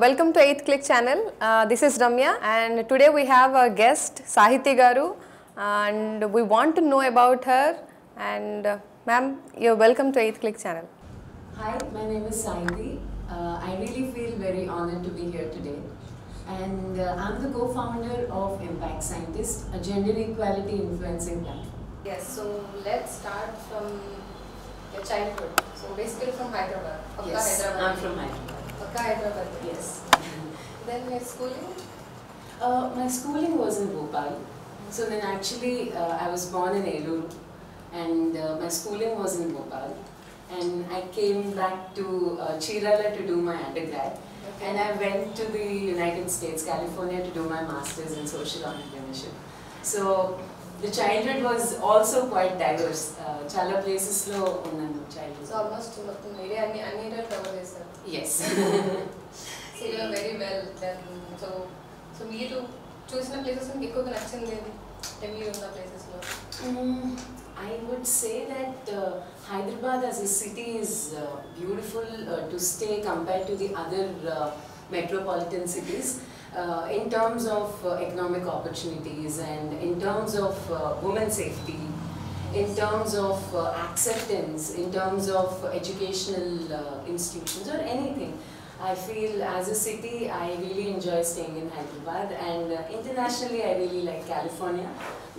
Welcome to 8th Click channel. This is Ramya and today we have a guest Sahiti Garu and we want to know about her and ma'am, you're welcome to 8th Click channel. Hi, my name is Sahiti. I really feel very honored to be here today. And I'm the co-founder of Impact Scientist, a gender equality influencing platform. Yes, so let's start from your childhood. So basically from Hyderabad. Yes, Hyderabad. I'm from Hyderabad. Hyderabad. Yes. Then your schooling? My schooling was in Bhopal. So then actually I was born in Eluru and my schooling was in Bhopal. And I came back to Chirala to do my undergrad. Okay. And I went to the United States, California to do my master's in social entrepreneurship. So the childhood was also quite diverse. Chala places lo unnanu childhood. So almost maybe any cover chesaru. Yes. So you are very well then. So మీరు చూసిన places మీకు ఎక్కువగా నచ్చింది అంటే మీరు ఉన్న places లో? I would say that Hyderabad as a city is beautiful to stay compared to the other metropolitan cities in terms of economic opportunities and in terms of women's safety, in terms of acceptance, in terms of educational institutions or anything. I feel as a city I really enjoy staying in Hyderabad and internationally I really like California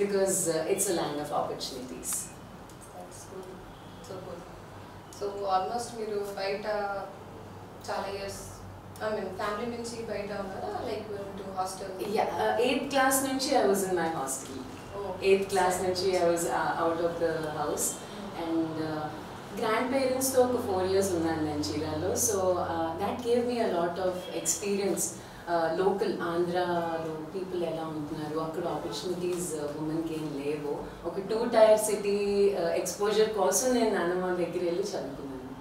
because it's a land of opportunities. That's good. So good. So almost మీరు బయట చాలా years I mean family నుంచి బయట ఉన్నారా like went to hostel? Yeah, 8th class nunchi I was in my hostel. Oh, 8th class nunchi I was out of the house and grandparents to 4 years unnanu in Chiralo, so that gave me a lot of experience. Local Andhra people ela untunaru akkada opportunities women ki em levo oka 2-tier city exposure kosam nenu nanama daggara elli chadukunnanu.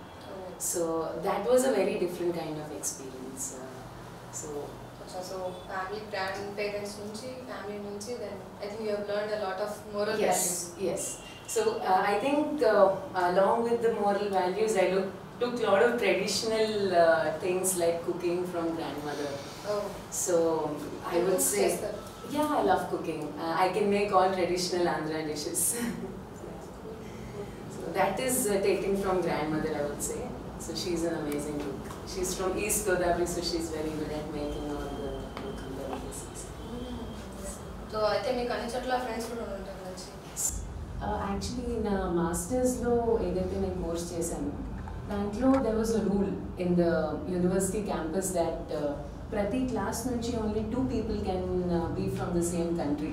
So that was a very different kind of experience. So family, grandparents nunchi, family nunchi, then I think you have learned a lot of moral values. Yes. So I think along with the moral values, I took a lot of traditional things like cooking from grandmother. Oh. So I would say, yeah, I love cooking. I can make all traditional Andhra dishes. So that is taken from grandmother, I would say. So she's an amazing cook. She's from East Godavari, so she's very good at making all the local delicacies. So I think you can chat friends kuda untaru. Actually in masters lo edaithe nenu course chesanu dantlo there was a rule in the university campus that prati class nunchi only 2 people can be from the same country.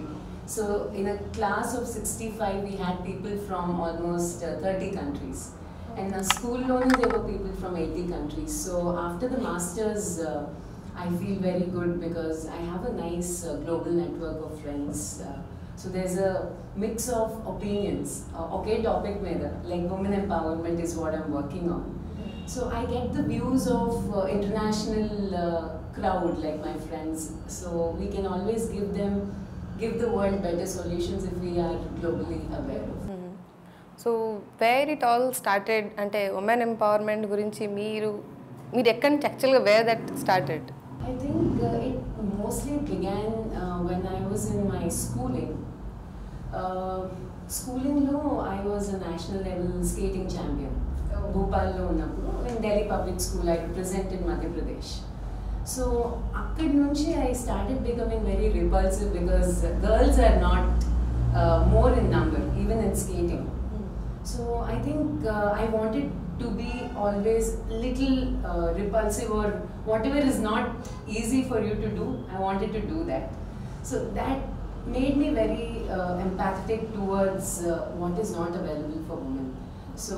So in a class of 65 we had people from almost 30 countries and in school only there were people from 80 countries. So after the masters I feel very good because I have a nice global network of friends. So there's a mix of opinions, okay topic meda, like women empowerment is what I'm working on. So I get the views of international crowd like my friends. So we can always give the world better solutions if we are globally aware of. So where it all started, ante women empowerment gurinchi మీరు ఎక్కడి నుంచి యాక్చువల్గా where that started? I think it mostly began when I was in my schooling. Schooling lo I was a national level skating champion. Bhopal lo unnappudu in Delhi Public School I represented Madhya Pradesh. So akkadi nunchi I started becoming very repulsive because girls are not more in number even in skating. So I think I wanted to be always little repulsive or whatever is not easy for you to do, I wanted to do that. So that made me very empathetic towards what is not available for women. So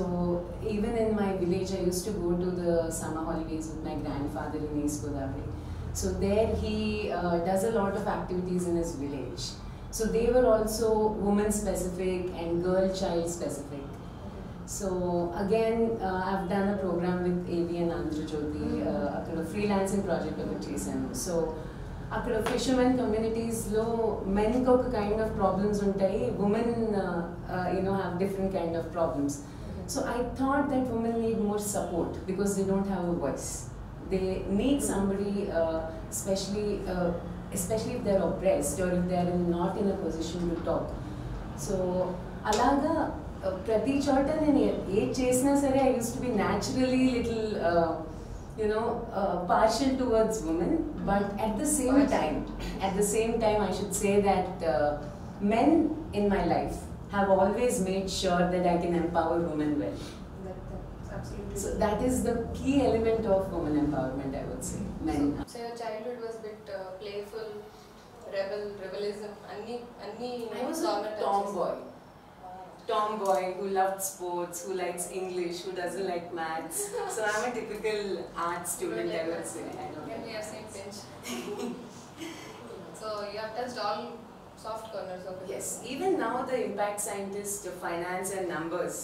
even in my village I used to go to the summer holidays with my grandfather in East Godavari. So there he does a lot of activities in his village. So they were also women specific and girl child specific. So again I've done a program with AVN Andhra Jyoti, a freelancing project of chesanu. So akkada fishermen communities lo men ko oka kind of problems untayi, women have different kind of problems. So I thought that women need more support because they don't have a voice. they need somebody, especially if they're oppressed or if they're not in a position to talk. So అలాగా ప్రతి చోట నేను ఏది చేసినా సరే I used to be naturally little partial towards women, but at the same time I should say that men in my life have always made sure that I can empower women well. Absolutely. So that is the key element of women empowerment, I would say. Men. So your childhood was a bit playful, rebelism, I was a tomboy who loved sports, who likes English, who doesn't like maths. So I'm a typical art student, I would say. I don't we know. have same pinch. So you have touched all soft corners of it. Yes, even now the impact scientist, finance and numbers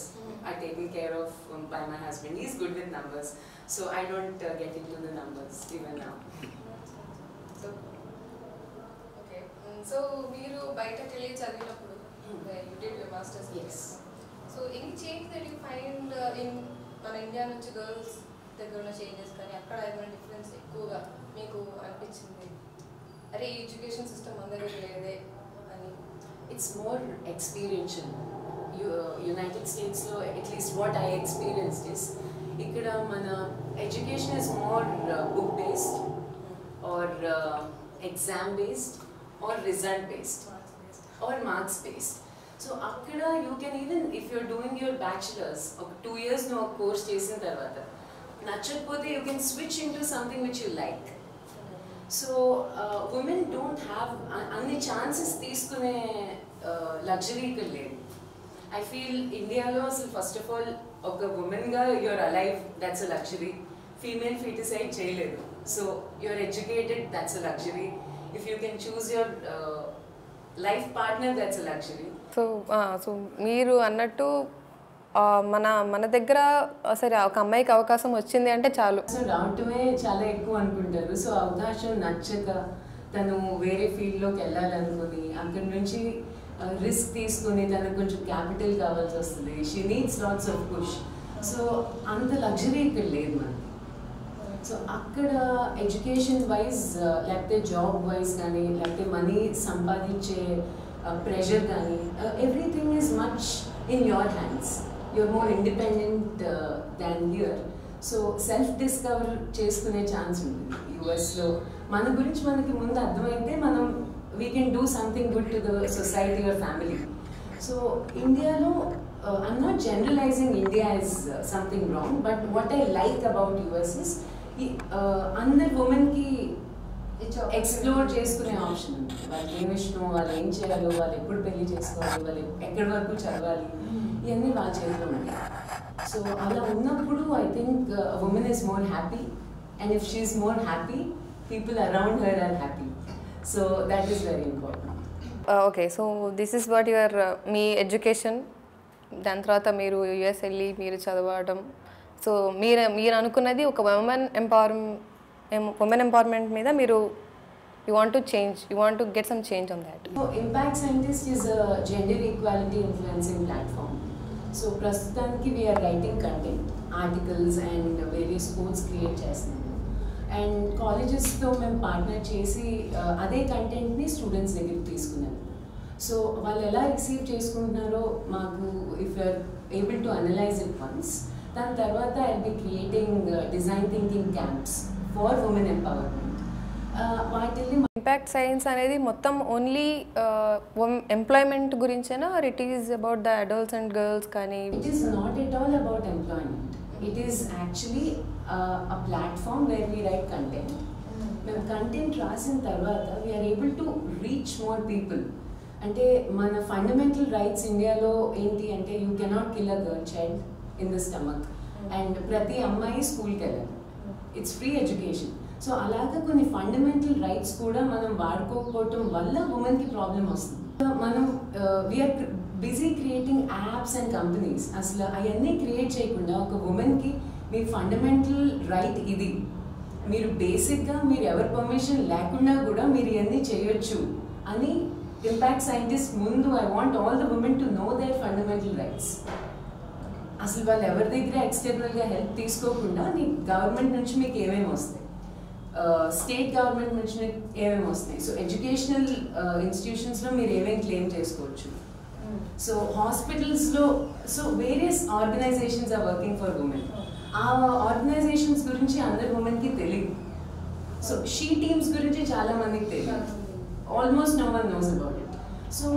are taken care of by my husband. He's good with numbers, so I don't get into the numbers even now. So, okay. So మీరు బయటకు వెళ్ళి చదివినప్పుడు you did your masters. Yes. So any change that you find in మన India నుంచి girls దగ్గర ఉన్న changes కానీ అక్కడ ఏమైనా డిఫరెన్స్ ఎక్కువగా మీకు అనిపించింది? అరే ఈ ఎడ్యుకేషన్ సిస్టమ్ మన దగ్గర లేదే అని. It's more experiential. United States lo, at least what I experienced is ikkada mana education is more book based or exam based or result based or marks based. So akkada you can, even if you're doing your bachelor's or 2 years no course chesin tarvata nachapothe you can switch into something which you like. So women don't have anni chances teeskune luxury ikkada ledhu. I feel India lo asal first of all oka woman ga you're alive, that's a luxury. Female feticide cheyaledu. So you're educated, that's a luxury. If you can choose your life partner, that's a luxury. So మీరు అన్నట్టు మన దగ్గర సరే ఒక అమ్మాయికి అవకాశం వచ్చింది అంటే చాలు. సో రావటమే చాలా ఎక్కువ అనుకుంటారు. సో అవకాశం నచ్చక తను వేరే ఫీల్డ్లోకి వెళ్ళాలనుకుని అక్కడి నుంచి రిస్క్ తీసుకుని తనకు కొంచెం క్యాపిటల్ కావాల్సి వస్తుంది. She needs lots of push. So అంత లగ్జరీ ఇక్కడ లేదు మనకి. సో అక్కడ ఎడ్యుకేషన్ వైజ్ లేకపోతే జాబ్ వైజ్ కానీ లేకపోతే మనీ సంపాదించే ప్రెషర్ కానీ everything is much in your hands. You're more independent than here. So self discover చేసుకునే ఛాన్స్ ఉంటుంది యుఎస్లో. మన గురించి మనకి ముందు అర్థమైతే మనం we can do something good to the society or family. So India lo I'm not generalizing India as something wrong, but what I like about US is under women ki explore cheskune option undi. Vallu em ishno, vallu em cheyalo, vallu eppudu pelli cheskovali, vallu ekkadi varaku chadavali, iyanni vaalla cheyalo undi. So ala unnappudu I think a woman is more happy, and if she is more happy, people around her are happy. So that is very important. Okay, so this is what your me education, దాని తర్వాత మీరు US వెళ్ళి మీరు చదవడం. So మీరు అనుకున్నది ఒక women empowerment మీద మీరు you want to change, you want to get some change on that. So Impact Scientist is a gender equality influencing platform. So prastutaniki we are writing content, articles and various quotes create chestunnamu. And కాలేజెస్తో మేము partner చేసి అదే కంటెంట్ని students దగ్గరికి తీసుకున్నాను. So వాళ్ళు ఎలా receive చేసుకుంటున్నారో మాకు if you are able to analyse it once, దాని తర్వాత I will be creating design thinking camps for women empowerment. వాటిని ఇంపాక్ట్ సైన్స్ అనేది మొత్తం ఓన్లీ ఎంప్లాయ్మెంట్ గురించేనా, or it is about the adults and girls కానీ? It is not at all about employment. It is actually a platform where we write content. When content rasin tarvata we are able to reach more people. Ante mana fundamental rights India lo enti ante you cannot kill a girl child in the stomach, and prati ammayi school ki vellali. It's free education. So alaga konni fundamental rights kuda manam vaadukopottam valla women ki problem vastundi. Manam we are busy creating apps and companies. అసలు అవన్నీ create చేయకుండా ఒక ఉమెన్కి మీ fundamental right ఇది, మీరు బేసిక్గా మీరు ఎవరి పర్మిషన్ లేకుండా కూడా మీరు ఇవన్నీ చేయొచ్చు అని ఇంపాక్ట్ సైంటిస్ట్ ముందు I want all the women to know their fundamental rights. అసలు వాళ్ళు ఎవరి దగ్గర ఎక్స్టర్నల్గా హెల్ప్ తీసుకోకుండా నీ గవర్నమెంట్ నుంచి మీకు ఏమేమి వస్తాయి, స్టేట్ గవర్నమెంట్ నుంచి ఏమేమి వస్తాయి. సో ఎడ్యుకేషనల్ ఇన్స్టిట్యూషన్స్లో మీరు ఏమేమి క్లెయిమ్ చేసుకోవచ్చు. సో హాస్పిటల్స్లో so various organizations are working for women. ఆ ఆర్గనైజేషన్స్ గురించి అందరు ఉమెన్కి తెలియదు. సో షీ టీమ్స్ గురించి చాలా మందికి తెలియదు. Almost no one knows about it. So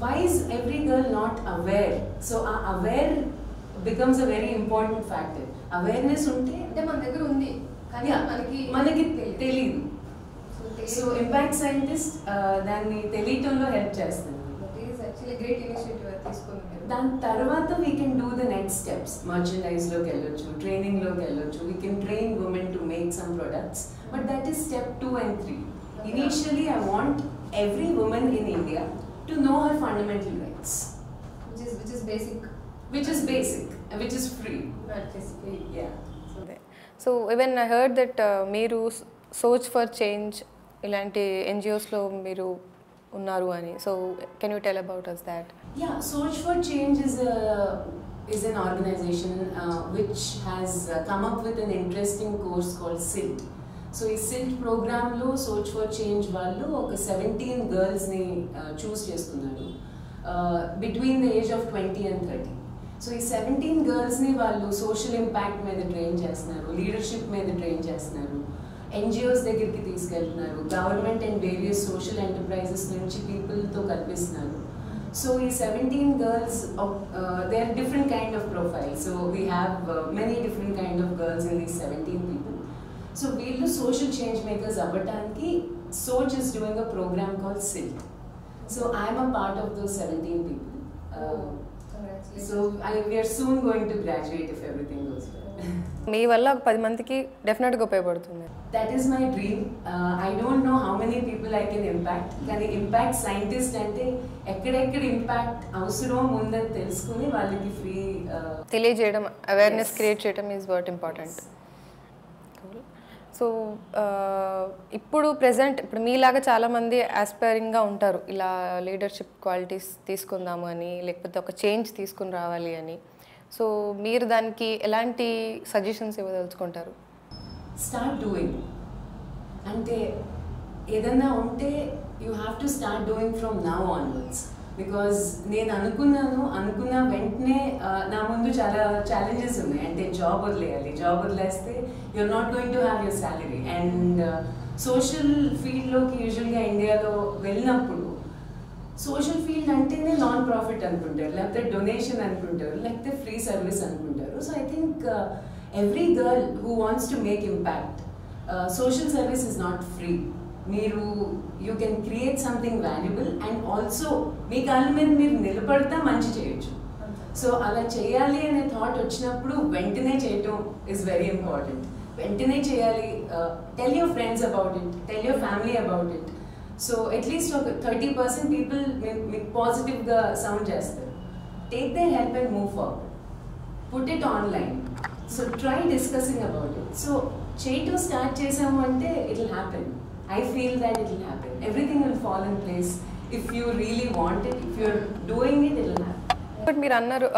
why is every girl not aware? So aware becomes a very important factor. Awareness unte అంటే మన దగ్గర ఉంది కానీ మనకి తెలియదు. సో ఇంపాక్ట్ సైంటిస్ట్ దాన్ని తెలియటంలో హెల్ప్ చేస్తుంది. యాక్చువల్లీ గ్రేట్ ఇనిషియేటివ్ తీసుకున్నారు. దాని తర్వాత we can do the next steps. మర్చెండైజ్లోకి వెళ్ళొచ్చు, ట్రైనింగ్లోకి వెళ్ళొచ్చు. We can train women to make some products, but that is step 2 and 3. Initially I want every woman in India to know her fundamental rights, which is basic, which is free. That is free. Yeah. So even I heard that మీరు సోచ్ for change ఇలాంటి NGOsలో మీరు ఉన్నారు అని. So can you tell about us that? Yeah, Soch for Change is an organization which has come up with an interesting course called SILT. So ఈ silt ప్రోగ్రాంలో సోచ్ for change వాళ్ళు ఒక 17 గర్ల్స్ని చూస్ చేసుకున్నారు between the age of 20 and 30. So ఈ 17 గర్ల్స్ని వాళ్ళు social impact మీద ట్రైన్ చేస్తున్నారు, లీడర్షిప్ మీద ట్రైన్ చేస్తున్నారు, NGOs దగ్గరికి తీసుకెళ్తున్నారు, government and various social enterprises నుంచి పీపుల్తో కల్పిస్తున్నారు. సో ఈ 17 girls they are different kind of profile. So we have many different kind of girls in these 17 people. So we'll social change makers avatanki. Soch is doing a program called SILT. So I'm a part of those 17 people. So we are soon going to graduate if everything goes well. మీ వల్ల 10 మందికి డెఫినెట్గా ఉపయోగపడుతుంది. That is my dream. I don't know how many people I can impact. కానీ impact scientist అంటే ఎక్కడెక్కడ impact అవసరం ఉందని తెలుసుకుని వాళ్ళకి ఫ్రీ తెలియజేయడం, అవేర్నెస్ క్రియేట్ చేయడం ఈజ్ వాట్ ఇంపార్టెంట్. సో ఇప్పుడు మీలాగా చాలామంది ఆస్పైరింగ్గా ఉంటారు, ఇలా లీడర్షిప్ క్వాలిటీస్ తీసుకుందాము అని, లేకపోతే ఒక చేంజ్ తీసుకుని రావాలి అని. సో మీరు దానికి ఎలాంటి సజెషన్స్ ఇవ్వదలుచుకుంటారు? Start doing. అంటే ఏదన్నా ఉంటే you have to start doing from now onwards. Because నేను అనుకున్న వెంటనే నా ముందు చాలా ఛాలెంజెస్ ఉన్నాయి. అంటే జాబ్ వదిలేయాలి, జాబ్ వదిలేస్తే you are not going to have your salary. And social ఫీల్డ్లోకి యూజువల్గా ఇండియాలో వెళ్ళినప్పుడు సోషల్ ఫీల్డ్ అంటేనే నాన్ ప్రాఫిట్ అనుకుంటారు, లేకపోతే డొనేషన్ అనుకుంటారు, లేకపోతే ఫ్రీ సర్వీస్ అనుకుంటారు. So I think every girl who wants to make impact, social service is not free. మీరు you can create something valuable and also మీ కాళ్ళ మీద మీరు నిలబడతా మంచి చేయొచ్చు. సో అలా చేయాలి అనే థాట్ వచ్చినప్పుడు వెంటనే చేయటం ఇస్ వెరీ ఇంపార్టెంట్. వెంటనే చేయాలి. Tell your friends about it, tell your family about it. So at least ఒక 30% పీపుల్ మీకు పాజిటివ్గా సౌండ్ చేస్తారు. Take they help and move forward. Put it online. So try discussing about it. So చేయటం start చేసాము అంటే it will happen. I feel that it will happen. Everything will fall in place if you really want it. If you're doing it, it will happen. But మీరు అన్నారు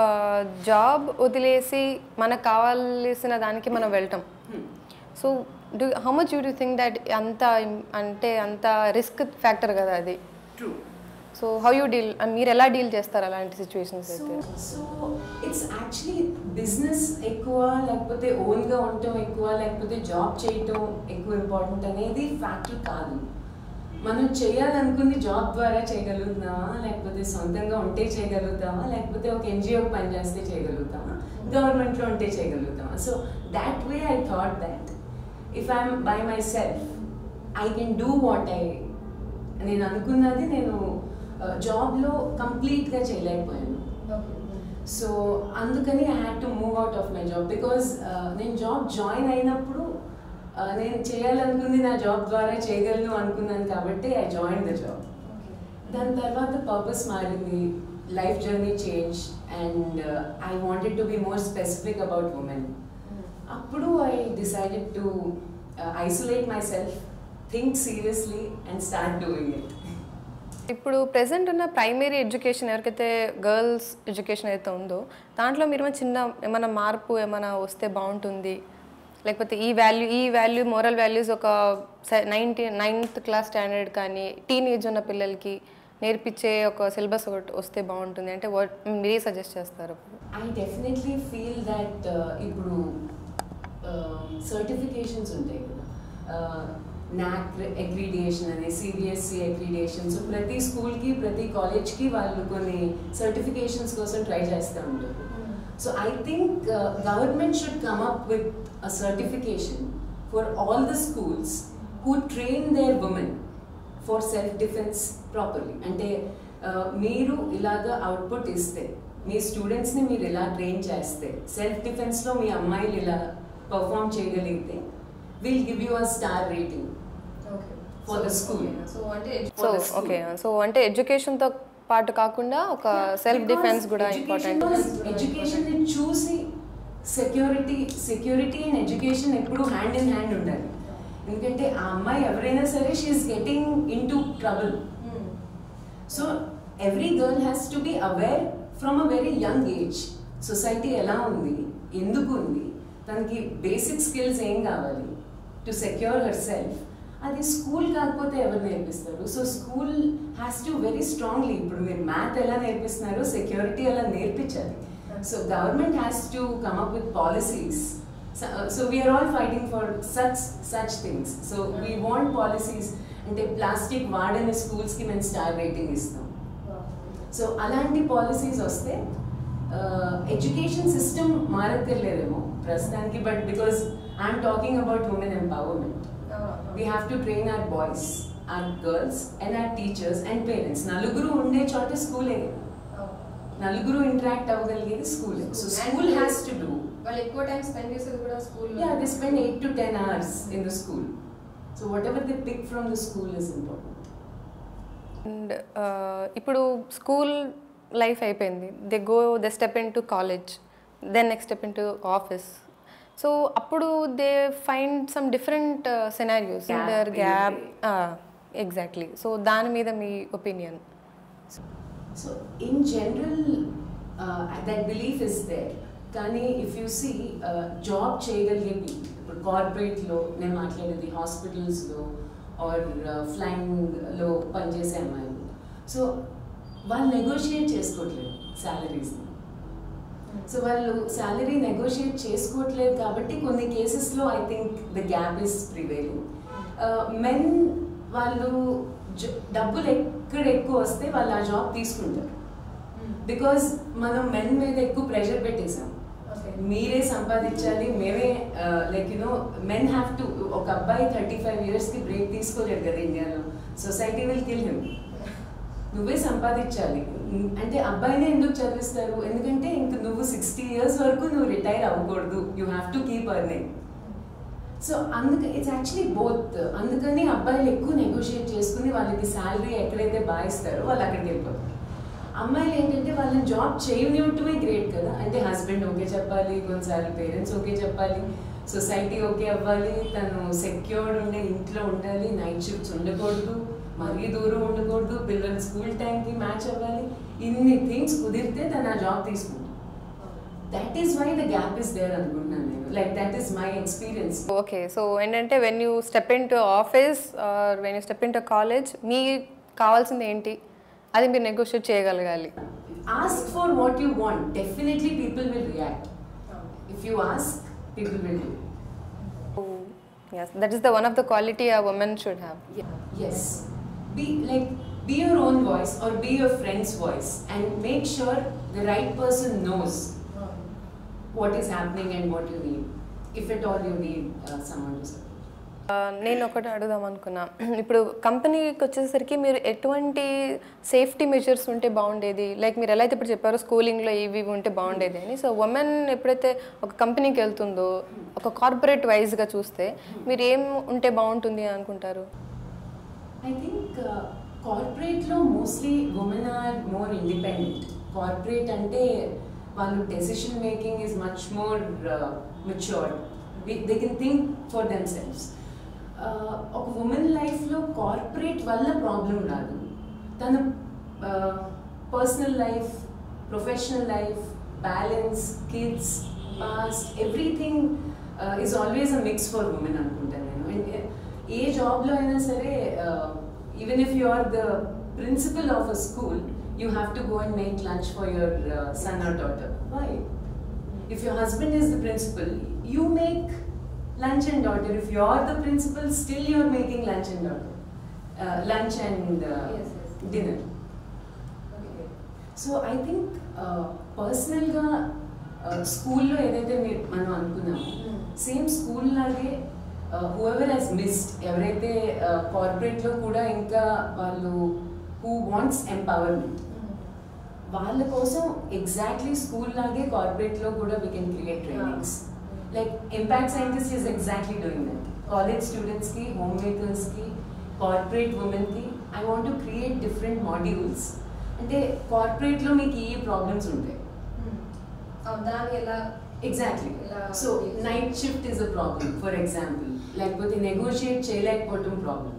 job వదిలేసి మనకు కావాల్సిన దానికి మనం వెళ్తాం. So how much you think that అంత risk factor కదా అది? True. So how you deal, మీరు ఎలా డీల్ చేస్తారు అలాంటి సిచ్యువేషన్స్ అయితే? సో ఇట్స్ యాక్చువల్లీ బిజినెస్ ఎక్కువ, లేకపోతే ఓన్గా ఉండటం ఎక్కువ, లేకపోతే జాబ్ చేయటం ఎక్కువ ఇంపార్టెంట్ అనేది ఫ్యాక్టర్ కాదు. మనం చేయాలనుకుంది జాబ్ ద్వారా చేయగలుగుతామా, లేకపోతే సొంతంగా ఉంటే చేయగలుగుతామా, లేకపోతే ఒక NGOకి పనిచేస్తే చేయగలుగుతామా, గవర్నమెంట్లో ఉంటే చేయగలుగుతామా. So that way I thought that if I'm by myself I can do what నేను అనుకున్నది నేను జాబ్లో కంప్లీట్గా చేయలేకపోయాను. సో అందుకని I had to move out of my job. Because నేను జాబ్ జాయిన్ అయినప్పుడు నేను చేయాలనుకుంది నా జాబ్ ద్వారా చేయగలను అనుకున్నాను కాబట్టి ఐ జాయిన్ ద జాబ్. దాని తర్వాత పర్పస్ మారింది, life journey change and I wanted to be more specific about women. అప్పుడు I decided to isolate myself, think seriously and start doing it. ఇప్పుడు ప్రెసెంట్ ఉన్న ప్రైమరీ ఎడ్యుకేషన్ ఎవరికైతే girls education అయితే ఉందో దాంట్లో మీరు ఏమైనా మార్పు ఏమైనా వస్తే బాగుంటుంది, లేకపోతే ఈ వాల్యూ మోరల్ వాల్యూస్ ఒక 9th క్లాస్ స్టాండర్డ్ కానీ టీనేజ్ ఉన్న పిల్లలకి నేర్పించే ఒక సిలబస్ ఒకటి వస్తే బాగుంటుంది అంటే మీరే సజెస్ట్ చేస్తారు? ఐ డెఫినెట్లీ ఫీల్ దట్ ఇప్పుడు సర్టిఫికేషన్స్ ఉంటాయి కదా, నాక్ అక్రిడియేషన్ అనే సిబిఎస్ఈ అక్రిడియేషన్, సో ప్రతి స్కూల్కి ప్రతి కాలేజ్కి వాళ్ళు కొన్ని సర్టిఫికేషన్స్ కోసం ట్రై చేస్తూ ఉంటారు. So I think government should come up with a certification for all the schools who train their women for self defence properly. అంటే మీరు ఇలాగా అవుట్పుట్ ఇస్తే, మీ స్టూడెంట్స్ని మీరు ఇలా ట్రైన్ చేస్తే, సెల్ఫ్ డిఫెన్స్లో మీ అమ్మాయిలు ఇలా పర్ఫామ్ చేయగలిగితే will give you a star rating for the school. So అంటే ఎడ్యుకేషన్తో పాటు కాకుండా ఒక సెల్ఫ్ డిఫెన్స్ కూడా ఇంపార్టెంట్. ఎడ్యుకేషన్ చూసి సెక్యూరిటీ అండ్ ఎడ్యుకేషన్ ఎప్పుడు హ్యాండ్ ఇన్ హ్యాండ్ ఉండాలి. ఎందుకంటే ఆ అమ్మాయి ఎవరైనా సరే she's getting into trouble. So every girl has to be aware from a very young age society ఎలా ఉంది, ఎందుకు ఉంది, తనకి బేసిక్ స్కిల్స్ ఏం కావాలి టు సెక్యూర్ హర్ సెల్ఫ్. అది స్కూల్ కాకపోతే ఎవరు నేర్పిస్తారు? So school has to very strongly, ఇప్పుడు మీరు మ్యాథ్ ఎలా నేర్పిస్తున్నారో సెక్యూరిటీ ఎలా నేర్పించాలి. So government has to come up with policies. So we are all fighting for such things. So we want policies. అంటే ప్లాస్టిక్ వాడని స్కూల్స్కి మేము స్టార్ రేటింగ్ ఇస్తాం. సో అలాంటి పాలసీస్ వస్తే ఎడ్యుకేషన్ సిస్టమ్ మారక్కర్లేదేమో ప్రస్తుతానికి, but because I'm talking about women empowerment, we have to train our boys, our girls and our teachers and parents. నలుగురు ఉండే చోట స్కూలే, నలుగురు ఇంటరాక్ట్ అవ్వగలిగేది స్కూలే. So school has to do. వాళ్ళు ఎక్కువ టైం స్పెండ్ చేసేది కూడా school. Yeah, they spend 8 to 10 hours in the school. So whatever they pick from the school is important. And ఇప్పుడు స్కూల్ లైఫ్ అయిపోయింది, they step into college, then next step into office. So అప్పుడు they find some different scenarios, there gap. Exactly. So దాని మీద మీ opinion? So in general that belief is there. కానీ if you see job చేయగలిగే people, ఇప్పుడు కార్పొరేట్లో నేను మాట్లాడేది హాస్పిటల్స్లో ఆర్ ఫ్లైయింగ్లో పనిచేసే అమ్మాయిలు, సో వాళ్ళు నెగోషియేట్ చేసుకోవట్లేదు శాలరీస్ని. సో వాళ్ళు శాలరీ నెగోషియేట్ చేసుకోవట్లేదు కాబట్టి కొన్ని కేసెస్లో I think the gap is prevailing. Men వాళ్ళు డబ్బులు ఎక్కడ ఎక్కువ వస్తే వాళ్ళు ఆ జాబ్ తీసుకుంటారు. బికాజ్ మనం మెన్ మీద ఎక్కువ ప్రెషర్ పెట్టేసాం, మీరే సంపాదించాలి, మేమే like you know men have to. ఒక అబ్బాయి 35 yearsకి బ్రేక్ తీసుకోలేడు కదా ఇండియాలో, సొసైటీ విల్ కిల్ హిమ్. నువ్వే సంపాదించాలి అంటే అబ్బాయినే ఎందుకు చదివిస్తారు? ఎందుకంటే ఇంక నువ్వు 60 years వరకు నువ్వు రిటైర్ అవ్వకూడదు, you have to keep earning. So అందుకని ఇట్స్ యాక్చువల్లీ బోత్. అందుకని అబ్బాయిలు ఎక్కువ నెగోషియేట్ చేసుకుని వాళ్ళకి శాలరీ ఎక్కడైతే బాగా వాళ్ళు అక్కడికి వెళ్ళిపోతారు. అమ్మాయిలు ఏంటంటే వాళ్ళని జాబ్ చేయనివ్వటమే గ్రేట్ కదా, అంటే హస్బెండ్ ఓకే చెప్పాలి, కొన్నిసార్లు పేరెంట్స్ ఓకే చెప్పాలి, సొసైటీ ఓకే అవ్వాలి, తను సెక్యూర్డ్ ఉండే ఇంట్లో ఉండాలి, నైట్ షిఫ్ట్స్ ఉండకూడదు, మరీ దూరం ఉండకూడదు, పిల్లలు స్కూల్ టైంకి మ్యాచ్ అవ్వాలి, ఇన్ని థింగ్స్ కుదిరితే తను ఆ జాబ్ తీసుకుంటాను. That is why the gap is there అనుకుంటున్నాను నేను. Like that is my experience. Okay. So ఏంటంటే when you step into office or when you step into college మీకు కావాల్సింది ఏంటి, అది మీరు నెగోషియేట్ చేయగలగాలి. Ask for what you want. Definitely people will react. If you ask, people will do. Yes, that is the one of the quality a woman should have. Yes. Be your own voice or be your friend's voice and make sure the right person knows what is happening and what you need. If at all you need someone to support. నేను ఒకటి అడుగుదాం అనుకున్నా, ఇప్పుడు కంపెనీకి వచ్చేసరికి మీరు ఎటువంటి safety measures ఉంటే బాగుండేది, లైక్ మీరు ఎలా అయితే ఇప్పుడు చెప్పారో స్కూలింగ్లో ఇవి ఉంటే బాగుండేది అని. సో ఉమెన్ ఎప్పుడైతే ఒక కంపెనీకి వెళ్తుందో ఒక కార్పొరేట్ వైజ్గా చూస్తే మీరు ఏం ఉంటే బాగుంటుంది అనుకుంటారు? ఐ థింక్ కార్పొరేట్లో mostly women are more independent. Corporate అంటే వాళ్ళు decision making is much more matured, they can think for themselves. ఒక ఉమెన్ లైఫ్లో కార్పొరేట్ వల్ల ప్రాబ్లం రాదు, తన personal life, professional life, balance, kids, past, everything is always a mix for women అనుకుంటాను నేను. And ఏ జాబ్లో అయినా సరే, even if you are the principal of a school, you have to go and make lunch for your son or daughter. Why? If your husband is the principal, you make lunch and daughter. If you are the principal, still you are making lunch and daughter. Lunch and Yes. dinner. Okay. So I think personal ga school lo edaithe manam anukunnamo, same school lage whoever has missed, ఎవరైతే corporate లో కూడా ఇంకా వాళ్ళు who wants empowerment, వాళ్ళ కోసం exactly school లాగే కార్పొరేట్లో కూడా we can create trainings. Like impact scientist is exactly doing that. College స్టూడెంట్స్కి, హోమ్ మేకర్స్కి, కార్పొరేట్ ఉమెన్కి I want to create different modules. అంటే కార్పొరేట్లో మీకు ఈ ప్రాబ్లమ్స్ ఉంటాయి, దాని ఎలా exactly. So night shift is a problem for example, లేకపోతే నెగోషియేట్ చేయలేకపోవటం ప్రాబ్లమ్,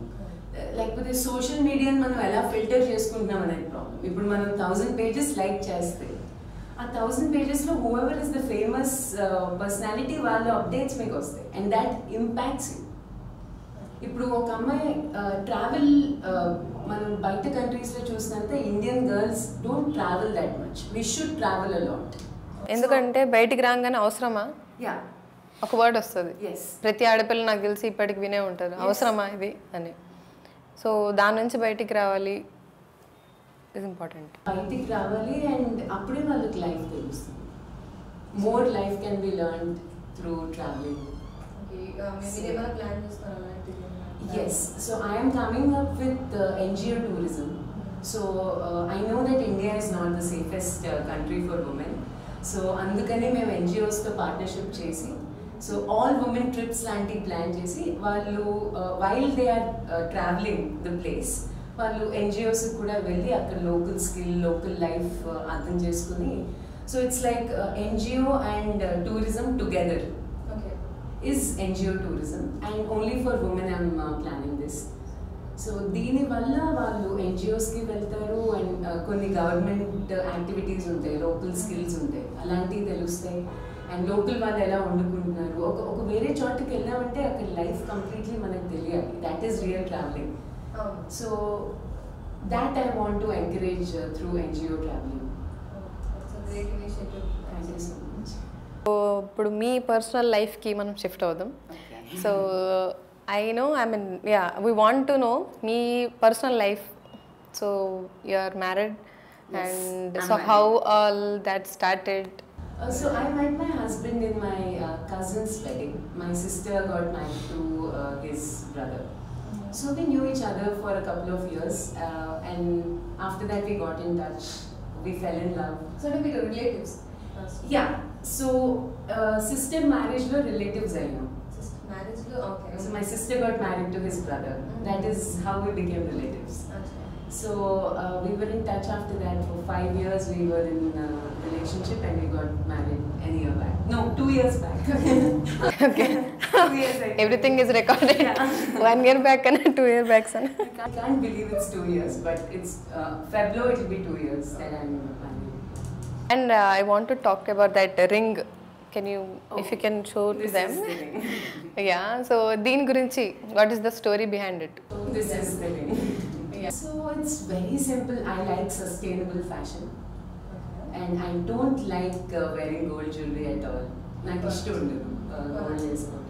లేకపోతే సోషల్ మీడియాని మనం ఎలా ఫిల్టర్ చేసుకుంటున్నాం అనేది ప్రాబ్లం. ఇప్పుడు మనం 1000 pages లైక్ చేస్తే ఆ 1000 pagesలో whoever is the famous personality వాళ్ళ అప్డేట్స్ మీకు వస్తాయి, అండ్ దాట్ ఇంపాక్ట్స్ యూ. ఇప్పుడు ఒక అమ్మాయి ట్రావెల్, మనం బయట కంట్రీస్లో చూసినంత Indian girls don't travel that much. We should travel a lot. ఎందుకంటే బయటికి రాగానే అవసరమా యా ఒక వర్డ్ వస్తుంది. ఎస్, ప్రతి ఆడపిల్ల నాకు తెలిసి ఇప్పటికి వినే ఉంటారు, అవసరమా ఇది అని. సో దాని నుంచి బయటికి రావాలి ఇస్ ఇంపార్టెంట్. బయటికి రావాలి, అండ్ అప్పుడే వాళ్ళకి లైఫ్ తెలుస్తుంది. More life can be learned through travelling. Yes, so I am coming up with NGO tourism. So I know that India is not the safest country for women. So andukane మేము NGOs తో partnership చేసి, so all women trips లాంటి plan చేసి వాళ్ళు while they are travelling the place, వాళ్ళు NGOs కూడా వెళ్ళి అక్కడ లోకల్ స్కిల్, లోకల్ లైఫ్ అర్థం చేసుకుని, so it's like NGO and tourism together is NGO tourism, and only for women I'm planning this. So దీనివల్ల వాళ్ళు ఎన్జిఓస్కి వెళ్తారు, అండ్ కొన్ని గవర్నమెంట్ యాక్టివిటీస్ ఉంటాయి, లోకల్ స్కిల్స్ ఉంటాయి, అలాంటివి తెలుస్తాయి. అండ్ లోకల్ వాళ్ళు ఎలా వండుకుంటున్నారు, ఒక వేరే చోటుకి వెళ్ళామంటే అక్కడ లైఫ్ కంప్లీట్లీ మనకు తెలియాలి. That is real travelling. So that I want to encourage through NGO travelling. Thank you so much. ఇప్పుడు మీ పర్సనల్ లైఫ్కి మనం షిఫ్ట్ అవుదాం. So I know, I mean yeah, we want to know మీ personal life. So you are married, and so how all that started? So I met my husband in my cousin's wedding. My sister got married to his brother. So we knew each other for a couple of years, and after that we got in touch. We fell in love. So we were relatives. Yeah. So sister marriage lo relatives ayam. Sister marriage lo, okay. So my sister got married to his brother. That is how we became relatives. So we were in touch after that for 5 years. We were in a relationship and we got married a year back. No, 2 years back. Okay. 2 years back. Everything is recorded. Yeah. 1 year back and 2 year back. Son. I can't believe it's 2 years, but it's February. It will be 2 years that I'm married. And I want to talk about that ring. Can you, if you can show to This them? is the ring. Yeah. So Deen Gurinchi, what is the story behind it? This is the ring. Yeah. So it's very simple. I like sustainable fashion, and I don't like wearing gold jewelry at all. నాకు ఇష్టం ఉండదు gold వేసుకోవడం.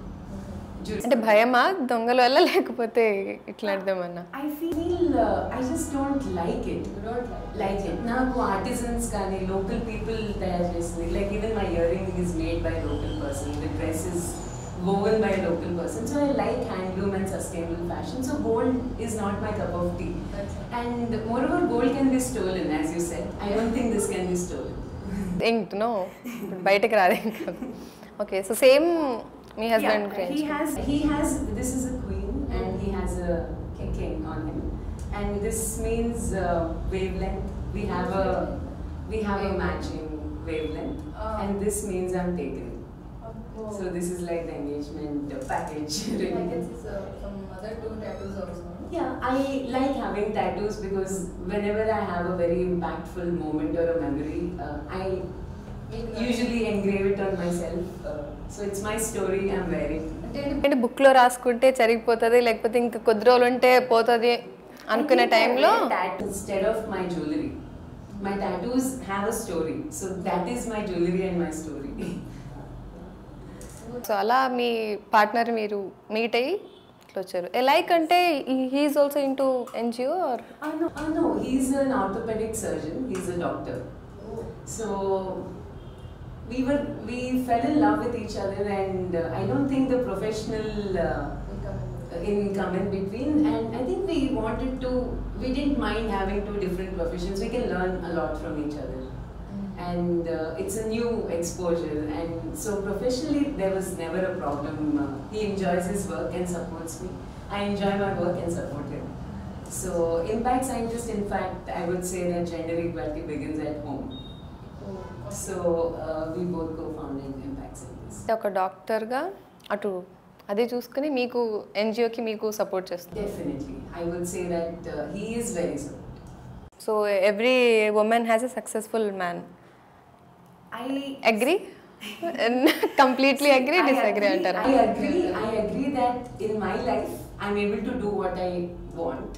అంటే భయమా దొంగల వల్ల, లేకపోతే ఇట్లాంటిదేమన్నా? I feel I just don't like it. Like it. నాకు artisans కానీ local people తయారు చేసింది. Like even my earring is made by a local person. The dress is woven by a local person. So I like handloom and sustainable fashion. So gold is not my cup of tea. And moreover, gold can be stolen, as you said. I don't think this can be stolen. Inked, no? బయటకు రాదు ఇంకా. Okay, so same me husband. Yeah, he has, this is a queen and he has a king on him. And this means wavelength. We have a matching wavelength. And this means I'm taken. So this is like the engagement package. I can see some other 2 tattoos also. Yeah, I like having tattoos because whenever I have a very impactful moment or a memory, I usually engrave it on myself. So it's my story I'm wearing. అంటే బుక్లో రాసుకుంటే జరిగిపోతుంది, లేకపోతే ఇంకా కొద్ది రోజులు ఉంటే పోతుంది అనుకునే టైంలో Instead of my jewelry, my tattoos have a story. So that is my jewelry and my story. So అలా మీ పార్ట్నర్ మీరు మీట్ అయ్యి ఇట్లా వచ్చారు. లైక్ అంటే he's also into NGO or No, he's an orthopedic surgeon. He's a doctor. So we fell in love with each other, and I don't think the professional income in between, and I think we didn't mind having two different professions. We can learn a lot from each other, and it's a new exposure, and so professionally there was never a problem. He enjoys his work and supports me. I enjoy my work and support him. So Impact Scientist, in fact, I would say that gender equality begins at home. So we both co-founded Impact Scientist. ఒక డాక్టర్గా అటు అదే చూసుకుని మీకు ఎన్జిఓకి మీకు support చేస్తుంది. Definitely, I would say that he is very supportive. So every women has a successful man. I agree? Completely agree, disagree అంటారా? I agree that in my life I'm able to do what I want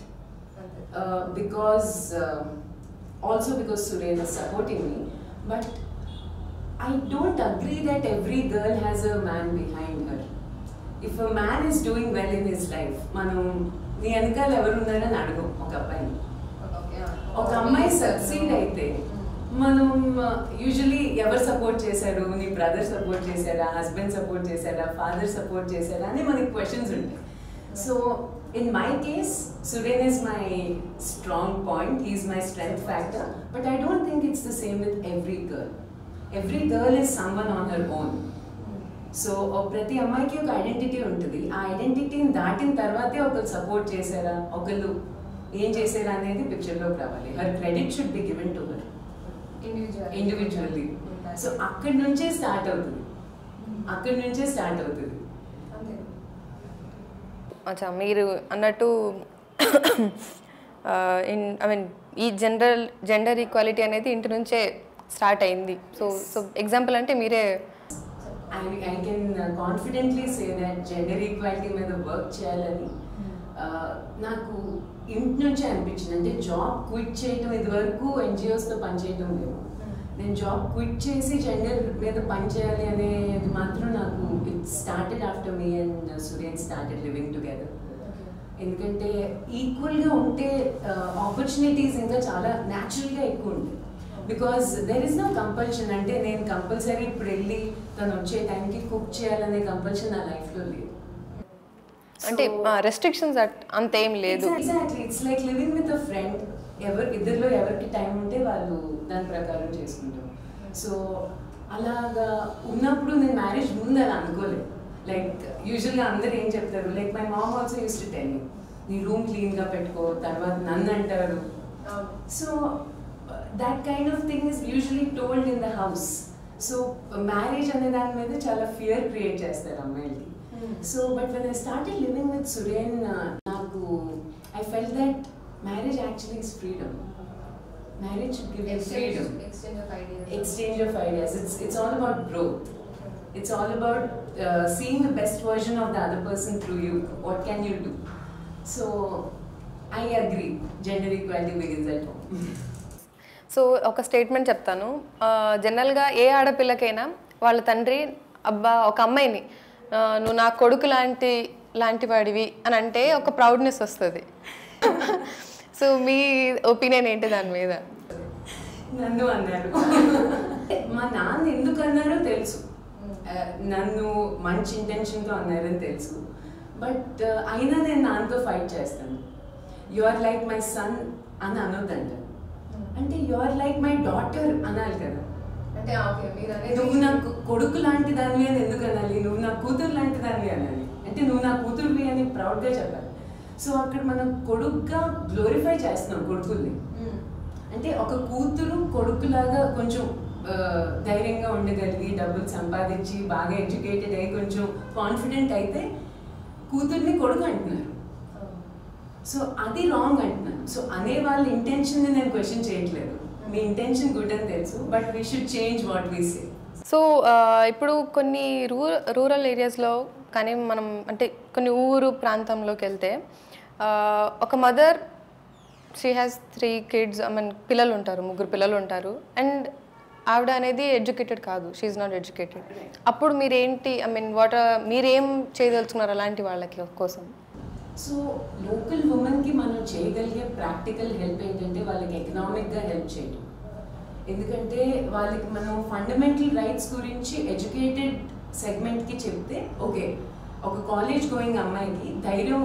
because also because Suren is supporting me, but I don't agree that every girl has a man behind her. If a man is doing well in his life, మనం నీ వెనకాల ఎవరు ఉన్నారని అడగం ఒక అబ్బాయిని. ఒక అమ్మాయి సక్సీడ్ అయితే మనం యూజువలీ ఎవరు సపోర్ట్ చేశారు, నీ బ్రదర్ సపోర్ట్ చేశారా, హస్బెండ్ సపోర్ట్ చేశారా, ఫాదర్ సపోర్ట్ చేశారా అని మనకి క్వశ్చన్స్ ఉంటాయి. So in my case, Suren is my strong point, he is my strength factor, but I don't think it's the same with every girl. Every girl is someone on her own. So ప్రతి అమ్మాయికి ఒక identity ఉంటుంది. ఆ ఐడెంటిటీని దాటిన తర్వాతే ఒకరు support చేశారా, ఒకళ్ళు ఏం చేశారా అనేది పిక్చర్లోకి రావాలి. Her credit should be given to her individually. So అక్కడి నుంచే స్టార్ట్ అవుతుంది. అచ్చా, మీరు అన్నట్టు ఐ మీన్ ఈ జెండర్ ఈక్వాలిటీ అనేది ఇంటి నుంచే స్టార్ట్ అయింది. సో ఎగ్జాంపుల్ అంటే మీరే I can confidently say that gender equality మీద వర్క్ చేయాలని నాకు ఇంటి నుంచే అనిపించింది. అంటే జాబ్ క్విట్ చేయటం, ఇదివరకు ఎన్జిఓస్తో పనిచేయటం లేదు. నేను జాబ్ క్విట్ చేసి జెండర్ మీద పనిచేయాలి అనేది మాత్రం నాకు it started after me and Suren started living together. ఎందుకంటే ఈక్వల్గా ఉంటే ఆపర్చునిటీస్ ఇంకా చాలా న్యాచురల్గా ఎక్కువ ఉంటాయి. Because there is no compulsion. అంటే నేను కంపల్సరీ ఇప్పుడు వెళ్ళి తను వచ్చే టైంకి కుక్ చేయాలనే కంపల్షన్ నా లైఫ్లో లేదు. అంటే రెస్ట్రిక్షన్స్ అంతేం లేదు. Exactly, it's like living with a friend. ఇద్దరిలో ఎవరికి టైం ఉంటే వాళ్ళు దాని ప్రకారం చేసుకుంటాం. సో అలాగా ఉన్నప్పుడు నేను మ్యారేజ్ ముందు అలా అనుకోలేదు. లైక్ యూజువల్గా అందరు ఏం చెప్తారు, like my mom also use to tell me, నీ రూమ్ క్లీన్గా పెట్టుకో, తర్వాత నన్ను అంటారు. So that kind of thing is usually told in the house. So marriage ane dani meeda chala fear create chestaru ammayalki. So but when I started living with Suren, I felt that marriage actually is freedom. Marriage should give you freedom, exchange of ideas. It's all about growth. It's all about seeing the best version of the other person through you. What can you do? So I agree, gender equality begins at home. So ఒక statement చెప్తాను. జనరల్గా ఏ ఆడపిల్లకైనా వాళ్ళ తండ్రి అబ్బా ఒక అమ్మాయిని నువ్వు నా కొడుకు లాంటి వాడివి అని అంటే ఒక ప్రౌడ్నెస్ వస్తుంది. సో మీ ఒపీనియన్ ఏంటి దాని మీద? నన్ను అన్నారు, మా నాన్న ఎందుకు అన్నారో తెలుసు, నన్ను మంచి ఇంటెన్షన్తో అన్నారని తెలుసు. బట్ అయినా నేను నాన్నతో ఫైట్ చేస్తాను. You are like my son అని అనొద్దంట. అంటే you are like my daughter అనాలి కదా. అంటే నువ్వు నాకు కొడుకు లాంటి దానివి అని ఎందుకు అనాలి, నువ్వు నా కూతురు లాంటి దానివి అనాలి. అంటే నువ్వు నా కూతురువి అని ప్రౌడ్గా చెప్పాలి. సో అక్కడ మనం కొడుకుగా గ్లోరిఫై చేస్తున్నాం కొడుకుల్ని. అంటే ఒక కూతురు కొడుకులాగా కొంచెం ధైర్యంగా ఉండగలిగి డబ్బులు సంపాదించి బాగా ఎడ్యుకేటెడ్ అయ్యి కొంచెం కాన్ఫిడెంట్ అయితే కూతుర్ని కొడుకు అంటున్నారు. సో అది రాంగ్ అంటున్నాను. సో అనే వాళ్ళ ఇంటెన్షన్ నేను క్వశ్చన్ చేయట్లేదు. మీ ఇంటెన్షన్ గుడ్ అని తెలుసు, but we should change what we say. So ఇప్పుడు కొన్ని రూరల్ ఏరియాస్లో కానీ మనం అంటే కొన్ని ఊరు ప్రాంతంలోకి వెళ్తే ఒక mother she has 3 kids, I mean పిల్లలు ఉంటారు, 3 పిల్లలు ఉంటారు, అండ్ ఆవిడ అనేది ఎడ్యుకేటెడ్ కాదు, షీ ఈజ్ నాట్ ఎడ్యుకేటెడ్. అప్పుడు మీరేంటి, ఐ మీన్ మీరేం చేయదలుచుకున్నారు అలాంటి వాళ్ళకి కోసం? సో లోకల్ ఉమెన్కి మనం చేయగలిగే ప్రాక్టికల్ హెల్ప్ ఏంటంటే వాళ్ళకి ఎకనామిక్గా హెల్ప్ చేయడం. ఎందుకంటే వాళ్ళకి మనం ఫండమెంటల్ రైట్స్ గురించి ఎడ్యుకేటెడ్ సెగ్మెంట్కి చెప్తే ఓకే, ఒక కాలేజ్ గోయింగ్ అమ్మాయికి ధైర్యం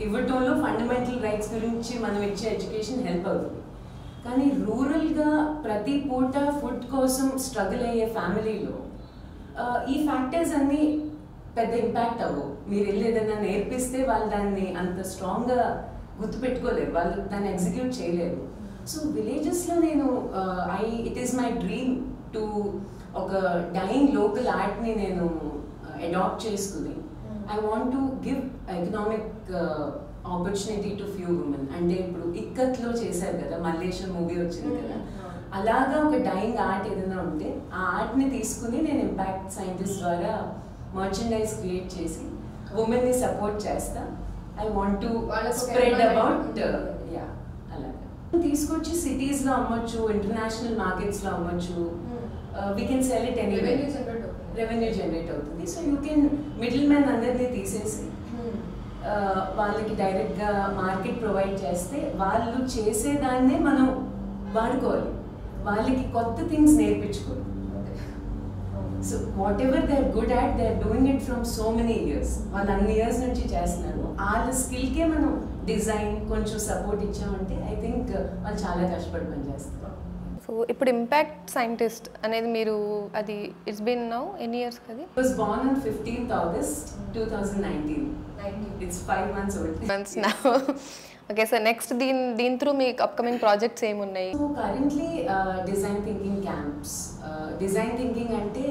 ఇవ్వటంలో ఫండమెంటల్ రైట్స్ గురించి మనం ఇచ్చే ఎడ్యుకేషన్ హెల్ప్ అవుతుంది. కానీ రూరల్గా ప్రతి పూట ఫుడ్ కోసం స్ట్రగుల్ అయ్యే ఫ్యామిలీలో ఈ ఫ్యాక్టర్స్ అన్నీ పెద్ద ఇంపాక్ట్ అవ్వవు. మీరు వెళ్ళి ఏదైనా నేర్పిస్తే వాళ్ళు దాన్ని అంత స్ట్రాంగ్గా గుర్తుపెట్టుకోలేరు, వాళ్ళు దాన్ని ఎగ్జిక్యూట్ చేయలేరు. సో విలేజెస్లో నేను it is my dream to ఒక డైయింగ్ లోకల్ ఆర్ట్ని నేను అడాప్ట్ చేసుకుని I want to give economic opportunity to few women. అంటే ఇప్పుడు ఇక్కత్లో చేశారు కదా, మల్లేశ్వర్ మూవీ వచ్చింది కదా, అలాగా ఒక డైయింగ్ ఆర్ట్ ఏదైనా ఉంటే ఆ ఆర్ట్ని తీసుకుని నేను ఇంపాక్ట్ సైంటిస్ట్ ద్వారా మర్చెండైజ్ క్రియేట్ చేసి ఉమెన్ని సపోర్ట్ చేస్తా. I want to spread about అలాగా తీసుకొచ్చి సిటీస్లో అమ్మొచ్చు, ఇంటర్నేషనల్ మార్కెట్స్లో అమ్మొచ్చు. We can sell it anyway, revenue generate అవుతుంది. So you can middle man అందరినీ తీసేసి వాళ్ళకి డైరెక్ట్గా మార్కెట్ ప్రొవైడ్ చేస్తే వాళ్ళు చేసేదాన్నే మనం వాడుకోవాలి, వాళ్ళకి కొత్త థింగ్స్ నేర్పించుకోవాలి. So whatever they are good at, they are doing it from so many years. వాళ్ళు అన్ని ఇయర్స్ నుంచి చేస్తున్నారు. వాళ్ళ స్కిల్కే మనం డిజైన్ కొంచెం సపోర్ట్ ఇచ్చామంటే ఐ థింక్ వాళ్ళు చాలా కష్టపడి పనిచేస్తారు. సో ఇప్పుడు ఇంపాక్ట్ సైంటిస్ట్ అనేది మీరు అది ఇట్స్ బీన్ నౌ ఎన్ని ఇయర్స్ కదా? It was born on 15th August 2019. It's 5 months old. Months now. Okay, so next దీని త్రూ మీకు అప్కమింగ్ ప్రాజెక్ట్స్ ఏమున్నాయి? So currently design thinking camps. Design thinking అంటే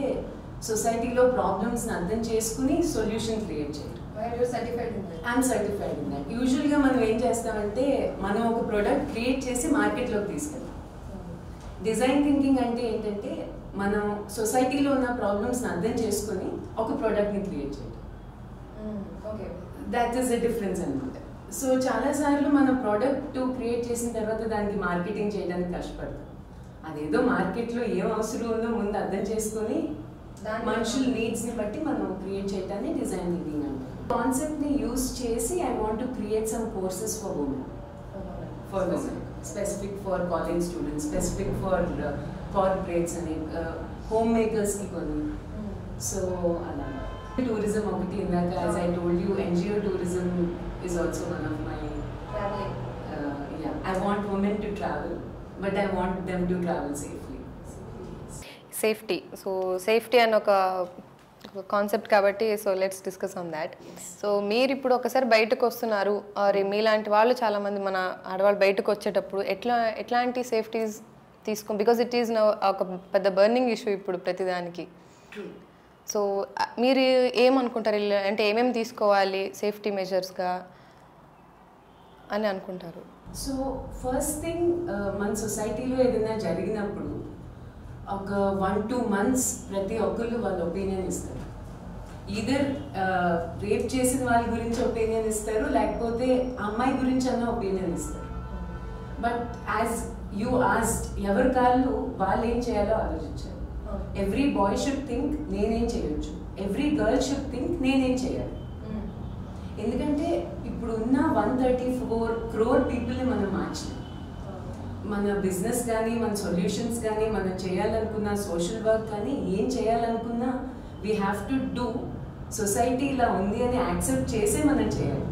సొసైటీలో ప్రాబ్లమ్స్ని అర్థం చేసుకుని సొల్యూషన్ క్రియేట్ చేయడం. I'm certified in that. యూజువల్గా మనం ఏం చేస్తామంటే మనం ఒక ప్రోడక్ట్ క్రియేట్ చేసి మార్కెట్లోకి తీసుకెళ్తాం. డిజైన్ థింకింగ్ అంటే ఏంటంటే మనం సొసైటీలో ఉన్న ప్రాబ్లమ్స్ని అర్థం చేసుకుని ఒక ప్రోడక్ట్ని క్రియేట్ చేయడం. దట్ ఈస్ ద డిఫరెన్స్ అనమాట. సో చాలాసార్లు మన ప్రోడక్ట్ క్రియేట్ చేసిన తర్వాత దానికి మార్కెటింగ్ చేయడానికి కష్టపడతాం. అదేదో మార్కెట్లో ఏం అవసరం ఉందో ముందు అర్థం చేసుకొని మనుషుల నీడ్స్ని బట్టి మనం క్రియేట్ చేయడాన్ని డిజైన్ థింకింగ్ అంటాం. కాన్సెప్ట్ని యూజ్ చేసి I want to create some courses for women, specific for college students, specific for corporates అని, హోమ్ మేకర్స్కి కొన్ని. సో అలా టూరిజం ఒకటి ఇందాక as I told you NGO tourism is also one of my I want women to travel but I want them to travel safely. Safety, so safety అని ఒక concept కాబట్టి so let's discuss on that. So మీరు ఇప్పుడు ఒకసారి బయటకు వస్తున్నారు, are మీలాంటి వాళ్ళు చాలామంది మన ఆడవాళ్ళు బయటకు వచ్చేటప్పుడు ఎట్లాంటి సేఫ్టీస్ బికాజ్ ఇట్ ఈస్ ఒక పెద్ద బర్నింగ్ ఇష్యూ ఇప్పుడు ప్రతిదానికి. సో మీరు ఏమనుకుంటారు, అంటే ఏమేమి తీసుకోవాలి సేఫ్టీ మెజర్స్గా అని అనుకుంటారు? సో ఫస్ట్ థింగ్, మన సొసైటీలో ఏదైనా జరిగినప్పుడు ఒక 1-2 months ప్రతి ఒక్కళ్ళు వాళ్ళ ఒపీనియన్ ఇస్తారు. ఈదర్ రేప్ చేసిన వాళ్ళ గురించి ఒపీనియన్ ఇస్తారు, లేకపోతే అమ్మాయి గురించి అన్న ఒపీనియన్ ఇస్తారు. బట్ యాజ్ యూ ఆస్క్డ్, ఎవరి కాళ్ళు వాళ్ళు ఏం చేయాలో ఆలోచించారు. ఎవ్రీ బాయ్ షుడ్ థింక్ నేనేం చేయొచ్చు, ఎవ్రీ గర్ల్ షుడ్ థింక్ నేనేం చేయాలి. ఎందుకంటే ఇప్పుడు ఉన్న 134 crore పీపుల్ని మనం మార్చాం. మన బిజినెస్ కానీ, మన సొల్యూషన్స్ కానీ, మనం చేయాలనుకున్న సోషల్ వర్క్ కానీ, ఏం చేయాలనుకున్నా we have to do society ఇలా ఉంది అని యాక్సెప్ట్ చేసే మనం చేయాలి.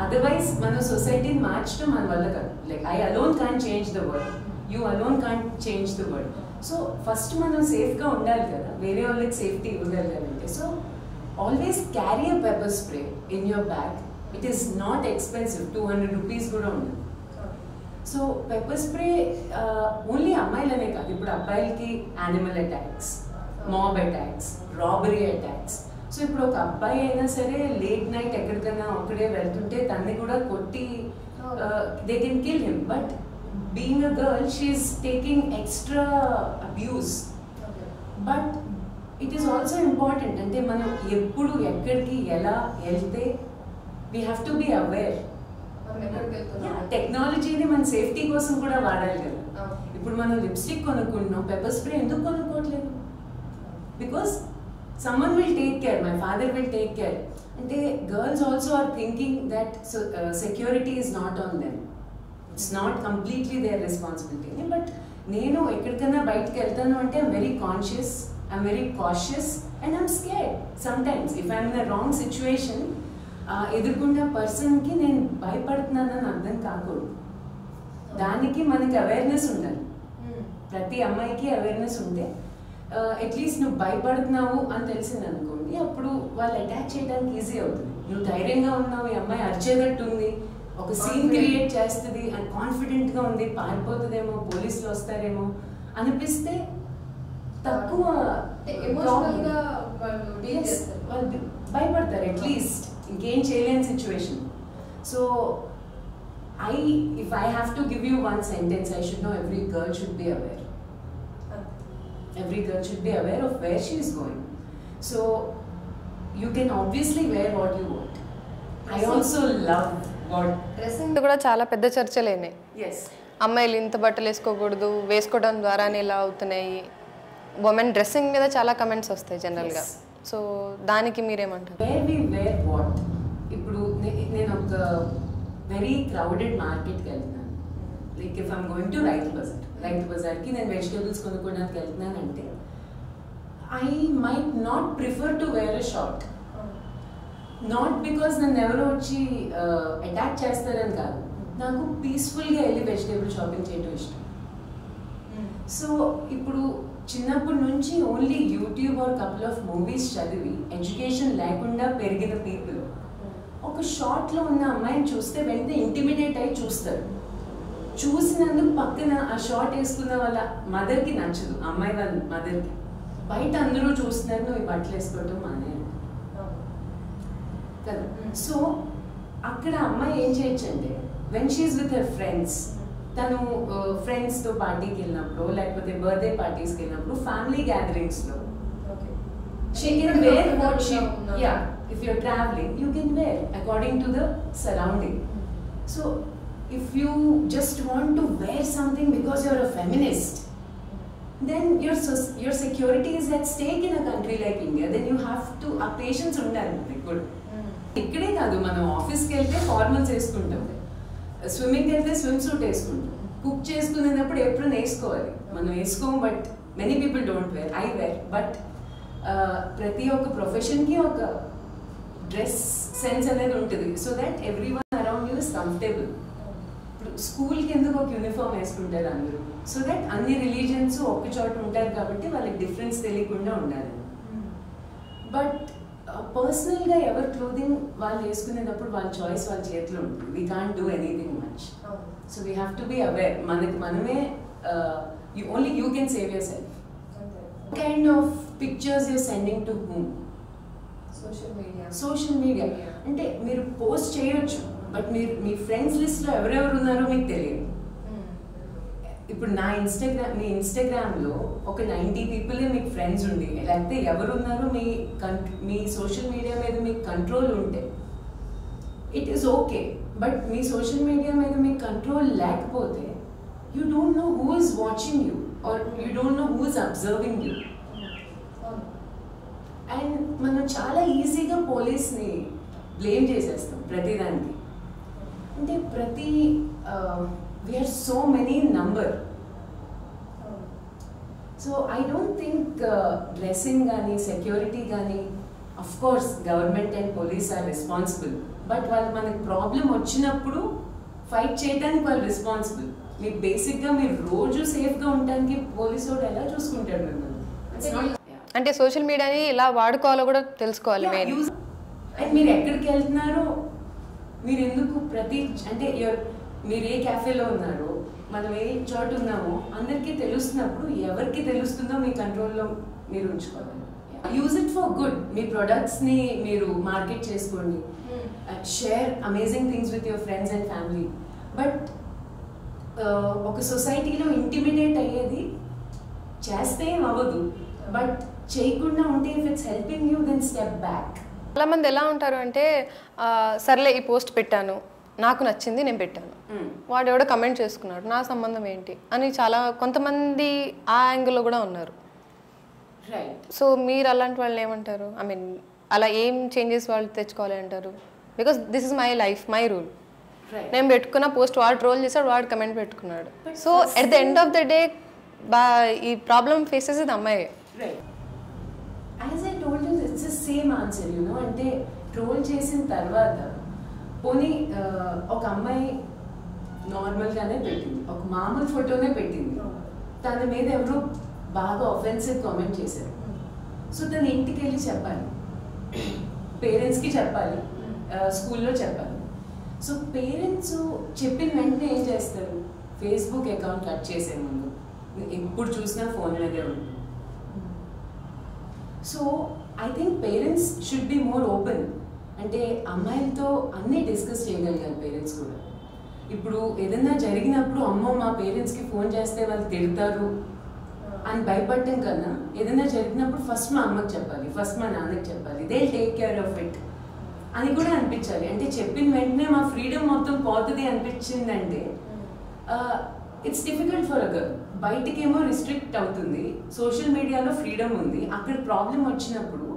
అదర్వైజ్ మనం సొసైటీని మార్చడం మన వల్ల కాదు. Like I alone can't change the world, you alone can't change the world. So first మనం సేఫ్గా ఉండాలి కదా, వేరే వాళ్ళకి సేఫ్టీ ఇవ్వగలగాలంటే. So always carry a pepper spray in your bag. It is not expensive, 200 rupees కూడా ఉండదు. సో పెప్పర్ స్ప్రే ఓన్లీ అమ్మాయిలనే కాదు, ఇప్పుడు అబ్బాయిలకి animal attacks, mob attacks, robbery attacks. So ఇప్పుడు ఒక అబ్బాయి అయినా సరే లేట్ నైట్ ఎక్కడికైనా ఒక్కడే వెళ్తుంటే తన్ని కూడా కొట్టి they can kill him. But being a girl she's taking extra abuse. But it is also important, అంటే మనం ఎప్పుడు ఎక్కడికి ఎలా వెళ్తే we have to be aware. టెక్నాలజీని మన సేఫ్టీ కోసం కూడా వాడాలి కదా. ఇప్పుడు మనం లిప్స్టిక్ కొనుక్కుంటున్నాం, పెప్పర్ స్ప్రే ఎందుకు కొనుక్కోవట్లేదు? Because someone will take care, my father will take care. అంటే girls also are thinking that security is not on them, it's not completely their responsibility. But నేను ఎక్కడికైనా బయటకు వెళ్తాను అంటే I'm very conscious, I'm very cautious and I'm scared sometimes. If I'm in a wrong situation, ఎదుర్కొన్న పర్సన్కి నేను భయపడుతున్నానని అర్థం కాకూడదు. దానికి మనకి అవేర్నెస్ ఉండాలి. ప్రతి అమ్మాయికి అవేర్నెస్ ఉంటే అట్లీస్ట్ నువ్వు భయపడుతున్నావు అని తెలిసింది అనుకోండి, అప్పుడు వాళ్ళు అటాక్ చేయడానికి ఈజీ అవుతుంది. నువ్వు ధైర్యంగా ఉన్నావు, ఈ అమ్మాయి అరిచేటట్టు ఉంది, ఒక సీన్ క్రియేట్ చేస్తుంది అని కాన్ఫిడెంట్గా ఉంది, పారిపోతుందేమో, పోలీసులు వస్తారేమో అనిపిస్తే తక్కువ వాళ్ళు భయపడతారు. అట్లీస్ట్ ఇంకేం చేయలేని situation. So if I have to give you one sentence, I should know every girl should be aware. Every girl should be aware of where she is going. So you can obviously wear what you want. I also love what dressing కూడా చాలా పెద్ద చర్చలేనే. Yes. అమ్మాయిలు ఇంత బట్టలు వేసుకోకూడదు, వేసుకోవడం ద్వారానే ఇలా అవుతున్నాయి. ఉమెన్ డ్రెస్సింగ్ మీద చాలా కమెంట్స్ వస్తాయి జనరల్గా. సో దానికి మీరేమంటారు? Where we wear what? ఇప్పుడు నేను ఒక వెరీ క్రౌడెడ్ మార్కెట్కి వెళ్తున్నాను. Like if I'm going to రైతు బజార్కి నేను వెజిటేబుల్స్ కొనుక్కోవడానికి వెళ్తున్నానంటే I might not prefer to wear a short. Not because నన్ను ఎవరో వచ్చి అటాక్ చేస్తారని కాదు, నాకు పీస్ఫుల్గా వెళ్ళి వెజిటేబుల్ షాపింగ్ చేయడం ఇష్టం. సో ఇప్పుడు చిన్నప్పటి నుంచి only YouTube or couple of movies చదివి ఎడ్యుకేషన్ లేకుండా పెరిగిన పీపుల్ ఒక షార్ట్లో ఉన్న అమ్మాయిని చూస్తే వెంటనే ఇంటిమిడేట్ అయి చూస్తారు. చూసినందుకు పక్కన ఆ షార్ట్ వేసుకున్న వాళ్ళ మదర్కి నచ్చదు, అమ్మాయి వాళ్ళ మదర్కి. బయట అందరూ చూస్తున్నారు, నువ్వు ఈ బట్టలు వేసుకోవటం మానేయాలి కదా. సో అక్కడ అమ్మాయి ఏం చేయొచ్చు అంటే when she's with her friends, తను ఫ్రెండ్స్తో పార్టీకి వెళ్ళినప్పుడు లేకపోతే బర్త్డే పార్టీస్కి వెళ్ళినప్పుడు ఫ్యామిలీ గ్యాదరింగ్స్లో she can wear what she, yeah, if you're traveling you can wear according to the surrounding. So if you just want to wear something because you're a feminist, then your security is at stake in a country like India. Then you have to a patience undali good. ఇక్కడే కాదు, మనం ఆఫీస్కి వెళ్తే formals వేసుకుంటాం, స్విమ్మింగ్కి వెళ్తే swim suit వేసుకుంటాం, cook చేసుకునేటప్పుడు ఎప్పుడు వేసుకోవాలి, మనం వేసుకోము. But many people don't wear, I wear. But ప్రతి ఒక్క ప్రొఫెషన్కి ఒక డ్రెస్ సెన్స్ అనేది ఉంటుంది, so that everyone around you is comfortable. ఇప్పుడు స్కూల్కి ఎందుకు ఒక యూనిఫామ్ వేసుకుంటారు అందరూ, సో దట్ అన్ని రిలీజియన్స్ ఒక చోట ఉంటారు కాబట్టి వాళ్ళకి డిఫరెన్స్ తెలియకుండా ఉండాలి. బట్ పర్సనల్గా ఎవరి క్లోదింగ్ వాళ్ళు వేసుకునేటప్పుడు వాళ్ళ చాయిస్ వాళ్ళ చేతిలో ఉంటుంది. We can't do anything much. So we have to be aware. మనకి మనమే only you can save yourself. Kind of pictures you're sending to whom? Social media అంటే మీరు పోస్ట్ చేయొచ్చు, బట్ మీరు మీ ఫ్రెండ్స్ లిస్ట్లో ఎవరెవరు ఉన్నారో మీకు తెలియదు. ఇప్పుడు నా మీ ఇన్స్టాగ్రామ్లో ఒక 90 పీపులే మీకు ఫ్రెండ్స్ ఉండి, లేకపోతే ఎవరున్నారో మీ సోషల్ మీడియా మీద మీకు కంట్రోల్ ఉంటే ఇట్ ఈస్ ఓకే. బట్ మీ సోషల్ మీడియా మీద మీకు కంట్రోల్ లేకపోతే you don't know who is watching you or you don't know who is observing you. And మనం చాలా ఈజీగా పోలీస్ని బ్లేమ్ చేసేస్తాం ప్రతిదానికి. అంటే we are so many in number. So I don't think dressing gani, security gani, of course government and police are responsible, but వాళ్ళు మనకి problem వచ్చినప్పుడు fight చేయడానికి వాళ్ళు రెస్పాన్సిబుల్. మీరు బేసిక్గా మీరు రోజు సేఫ్గా ఉండడానికి పోలీసు వాడు ఎలా చూసుకుంటాడు మిమ్మల్ని? అంటే సోషల్ మీడియాని ఇలా వాడుకోవాలో కూడా తెలుసుకోవాలి. అండ్ మీరు ఎక్కడికి వెళ్తున్నారో, మీరు ఎందుకు అంటే మీరు ఏ క్యాఫేలో ఉన్నారో, మనం ఏ చోట ఉన్నామో అందరికీ తెలుస్తున్నప్పుడు ఎవరికి తెలుస్తుందో మీ కంట్రోల్లో మీరు ఉంచుకోవాలి. Use it for good. మీ ప్రొడక్ట్స్ని మీరు మార్కెట్ చేసుకోండి, share amazing things with your friends and family. But ఒక సొసైటీలో ఇంటిమిడేట్ అయ్యేది చేస్తే ఏం అవ్వదు, బట్ చేయకుండా ఉంటే if it's helping you then step back. చాలామంది ఎలా ఉంటారు అంటే సర్లే ఈ పోస్ట్ పెట్టాను, నాకు నచ్చింది, నేను పెట్టాను, వాడు ఎవడో కమెంట్ చేసుకున్నాడు, నా సంబంధం ఏంటి అని చాలా కొంతమంది ఆ యాంగిల్లో కూడా ఉన్నారు. రైట్. సో మీరు అలాంటి వాళ్ళని ఏమంటారు? ఐ మీన్ అలా ఏం చేంజెస్ వాళ్ళు తెచ్చుకోవాలి అంటారు? Because this is my life, my rule. నేను పెట్టుకున్న పోస్ట్ వాడు ట్రోల్ చేశాడు, వాడు కమెంట్ పెట్టుకున్నాడు. So at the end of the day ఈ ప్రాబ్లం ఫేసెస్ ఇది అమ్మాయి. Right. As I told you it's the same answer, అంటే ట్రోల్ చేసిన తర్వాత పోనీ ఒక అమ్మాయి నార్మల్గానే పెట్టింది, ఒక మామూలు ఫోటోనే పెట్టింది, తన మీద ఎవరో బాగా ఆఫెన్సివ్ కామెంట్ చేశారు. సో తను ఇంటికి వెళ్ళి చెప్పాలి, పేరెంట్స్కి చెప్పాలి, స్కూల్లో చెప్పాలి. సో పేరెంట్స్ చెప్పిన వెంటనే ఏం చేస్తారు? ఫేస్బుక్ అకౌంట్ కట్ చేసే ముందు ఎప్పుడు చూసినా ఫోన్ మీదే ఉంటుంది. So I think parents should be more open. అంటే అమ్మాయిలతో అన్నీ డిస్కస్ చేయగలిగారు పేరెంట్స్ కూడా. ఇప్పుడు ఏదైనా జరిగినప్పుడు అమ్మో మా పేరెంట్స్కి ఫోన్ చేస్తే వాళ్ళు తిడతారు అని భయపడటం కన్నా ఏదైనా జరిగినప్పుడు ఫస్ట్ మా అమ్మకి చెప్పాలి, ఫస్ట్ మా నాన్నకి చెప్పాలి, they take care of it అని కూడా అనిపించాలి. అంటే చెప్పిన వెంటనే మా ఫ్రీడమ్ మొత్తం పోతుంది అనిపించిందంటే it's difficult for a girl. బయటికేమో రిస్ట్రిక్ట్ అవుతుంది, సోషల్ మీడియాలో ఫ్రీడమ్ ఉంది, అక్కడ ప్రాబ్లం వచ్చినప్పుడు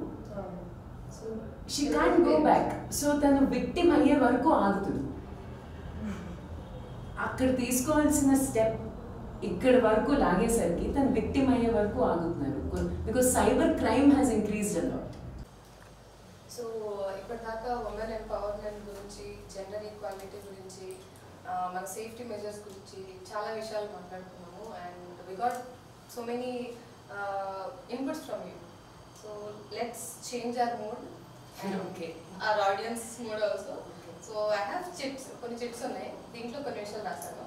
she can't go back. So తను విక్టిమ్ అయ్యే వరకు ఆగుతుంది. అక్కడ తీసుకోవాల్సిన స్టెప్ ఇక్కడ వరకు లాగేసరికి తను విక్టిమ్ అయ్యే వరకు ఆగుతున్నారు. Because cyber crime has increased a lot. So ఇప్పటిదాకా ఉమెన్ ఎంపవర్మెంట్ గురించి, జెండర్ ఈక్వాలిటీ గురించి, మన సేఫ్టీ మెజర్స్ గురించి చాలా విషయాలు మాట్లాడుకున్నాము. And we got so many inputs from you. So let's change our mood and our audience mood also. So I have chits, కొన్ని chits ఉన్నాయి, దీంట్లో కొన్ని విషయాలు రాశాను.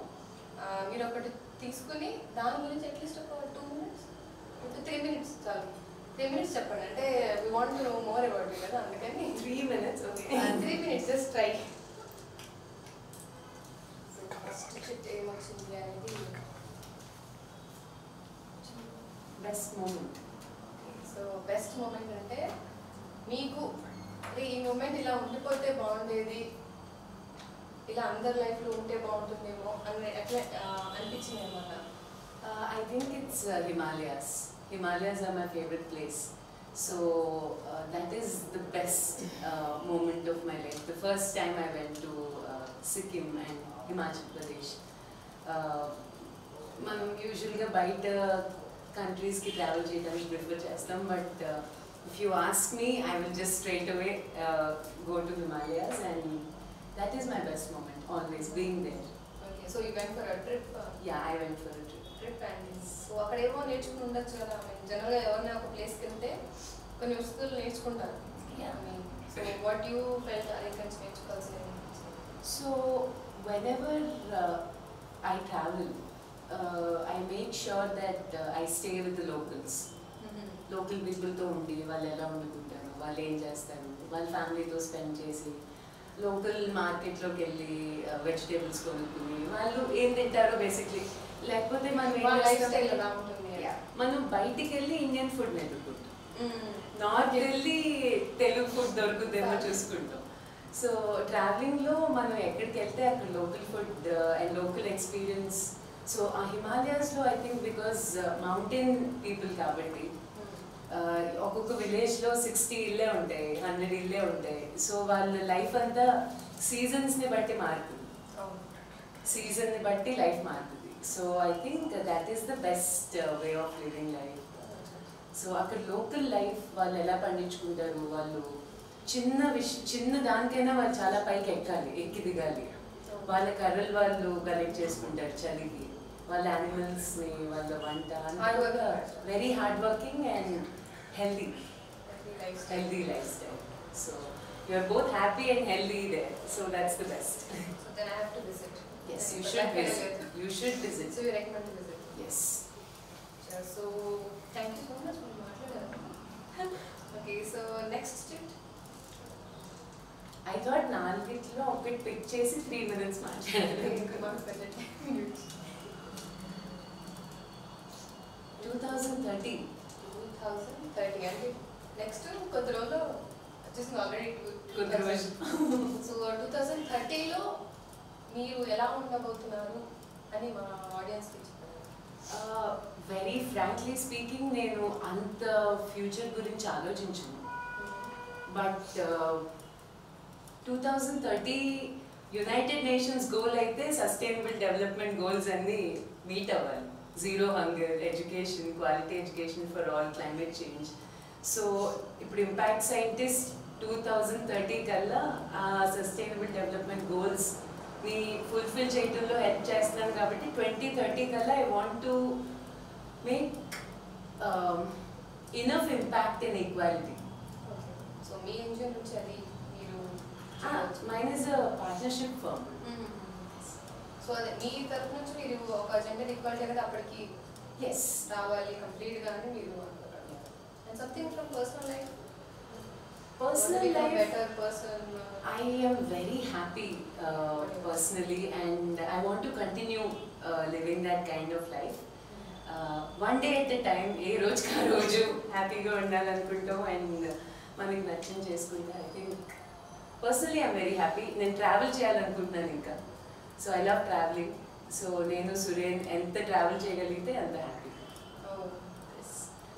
మీరు ఒకటి తీసుకుని దాని గురించి అట్లీస్ట్ ఒక 2 minutes, 3 minutes చాలు. 3 minutes చెప్పండి, అంటే we want to know more about you కదా, అందుకని 3 minutes. Okay, 3 minutes just try. So first chit ఏమొచ్చింది అనేది best moment. So best moment అంటే మీకు ఈ మూమెంట్ ఇలా ఉండిపోతే బాగుండేది, ఇలా అందరి లైఫ్లో ఉంటే బాగుంటుందేమో అని అట్లా అనిపించింది అనమాట. I think it's Himalayas. Himalayas are my favorite place. So that is the best moment of my life. The first time I went to Sikkim and Himachal Pradesh. మనం యూజువల్గా బయట కంట్రీస్కి ట్రావెల్ చేయడానికి ప్రిఫర్ చేస్తాం, but if you ask me, I will just straight away go to Himalayas, and that is my best moment, always being there. Okay, so you went for a trip? Yeah, I went for a trip. And so అక్కడ ఏమో నేర్చుకుని ఉండొచ్చు కదా. జనరల్గా ఎవరైనా ఒక ప్లేస్కి వెళ్తే కొన్ని వస్తువులు నేర్చుకుంటారు. సో వాట్ యూ ఫెల్ట్ ఇక్కడ నేర్చుకోవాల్సింది? So whenever I travel, I make sure that I stay with the locals. Local people తో ఉండి వాళ్ళు ఎలా వండుకుంటారు, వాళ్ళు ఏం చేస్తారు, వాళ్ళ ఫ్యామిలీతో స్పెండ్ చేసి, లోకల్ మార్కెట్లోకి వెళ్ళి వెజిటేబుల్స్ కొనుక్కుని వాళ్ళు ఏం తింటారో బేసిక్లీ. లేకపోతే మనం బయటికి వెళ్ళి ఇండియన్ ఫుడ్ వెతుక్కుంటాం, నార్త్ వెళ్ళి తెలుగు ఫుడ్ దొరుకుతుందేమో చూసుకుంటాం. సో ట్రావెలింగ్లో మనం ఎక్కడికి వెళ్తే అక్కడ local food and local experience. So ఆ హిమాలయాస్లో I think because mountain people కాబట్టి ఒక్కొక్క విలేజ్లో 60 ఇళ్ళే ఉంటాయి, 100 ఇళ్ళే ఉంటాయి. సో వాళ్ళ లైఫ్ అంతా సీజన్స్ని బట్టి మారుతుంది, సీజన్ని బట్టి లైఫ్ మారుతుంది. So I think that is the best way of living life. So అక్కడ లోకల్ లైఫ్ వాళ్ళు ఎలా పండించుకుంటారు, వాళ్ళు చిన్న దానికైనా వాళ్ళు చాలా పైకి ఎక్కి దిగాలి. వాళ్ళ కర్రలు వాళ్ళు కలెక్ట్ చేసుకుంటారు చలికి, వాళ్ళ యానిమల్స్ని, వాళ్ళ వంట, very hard working and healthy lifestyle. So you are both happy and healthy there. So that's the best. So then I have to visit. Yes, you should visit. You should visit. So you recommend to visit? Yes. Sure. So thank you so much for matladaru. Okay so next state I thought నాలుగిట్లో ఒకటి pick చేసి 3 minutes మాట్లాడాలి. 2030 అంటే next కొద్ది రోజులు వచ్చేసింది already. కొద్ది రోజులు. సో 2030లో మీరు ఎలా ఉండబోతున్నారు అని మా ఆడియన్స్కి చెప్పారు. వెరీ ఫ్రాంక్లీ స్పీకింగ్ నేను అంత ఫ్యూచర్ గురించి ఆలోచించను. బట్ 2030 యునైటెడ్ నేషన్స్ గోల్ అయితే సస్టైనబుల్ డెవలప్మెంట్ గోల్స్ అన్ని మీట్ అవ్వాలి. Zero hunger, education, quality education for all, climate change. So ఇప్పుడు ఇంపాక్ట్ సైంటిస్ట్ 2030 కల్లా ఆ సస్టైనబుల్ డెవలప్మెంట్ గోల్స్ని ఫుల్ఫిల్ చేయడంలో హెల్ప్ చేస్తున్నాను. కాబట్టి 2030 కల్లా I want to make enough impact in equality. So మీ ఎన్జిఓ నుంచి అది మీరు mine is a partnership firm. So అదే మీ తరఫు నుంచి మీరు ఒక జెండర్ ఈక్వాలిటీ అనేది అప్పటికి ఎస్ రావాలి కంప్లీట్గా అని మీరు అనుకుంటారు. And something from personal life. Personal life, better person. I am very happy personally, and I want to continue living that kind of life. One day at a time, ఏ రోజు కా రోజు హ్యాపీగా ఉండాలనుకుంటాం అండ్ మనకి నచ్చింది చేసుకుంటా. I think personally I'm very happy. నేను travel చేయాలనుకుంటున్నాను ఇంకా. So I love travelling. So నేను సురేన్ ఎంత ట్రావెల్ చేయగలిగితే అంత happy.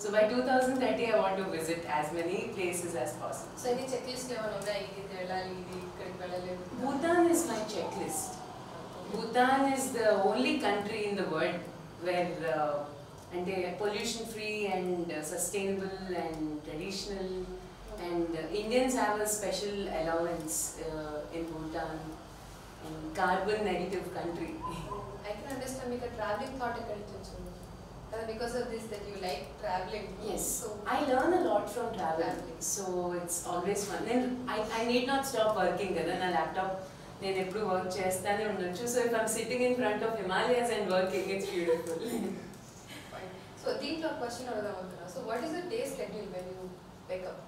So by 2030 I want to visit as many places as possible. So any checklist ఏమైనా ఉన్నాయా? ఇది వెళ్ళాలి, ఇది ఇక్కడికి వెళ్ళాలి. Bhutan is my checklist. Bhutan is the only country in the world where pollution free and sustainable and traditional, and Indians have a special allowance in Bhutan, and carbon negative country. I can understand మీకు traveling thought ఎక్కడి నుంచి వచ్చింది? Because of this that you like traveling. Yes, so I learn a lot from traveling. So it's always fun. Then I need not stop working kada na laptop నేను ఎప్పుడు work చేస్తానే ఉండొచ్చు. So if I'm sitting in front of Himalayas and working, it's beautiful. So దీంట్లో question అడగదాం అనుకున్నా. So what is your day schedule when you wake up?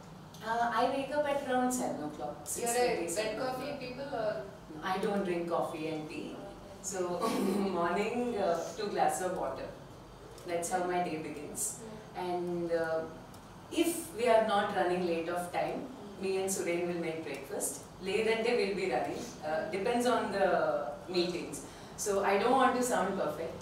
I wake up at around 7 o'clock. You're a red coffee people or? I don't drink coffee and tea. So morning 2 glasses of water. That's how my day begins. And if we are not running late of time, me and Suren will make breakfast. Ledante we'll be running. Depends on the meetings. So I don't want to sound perfect.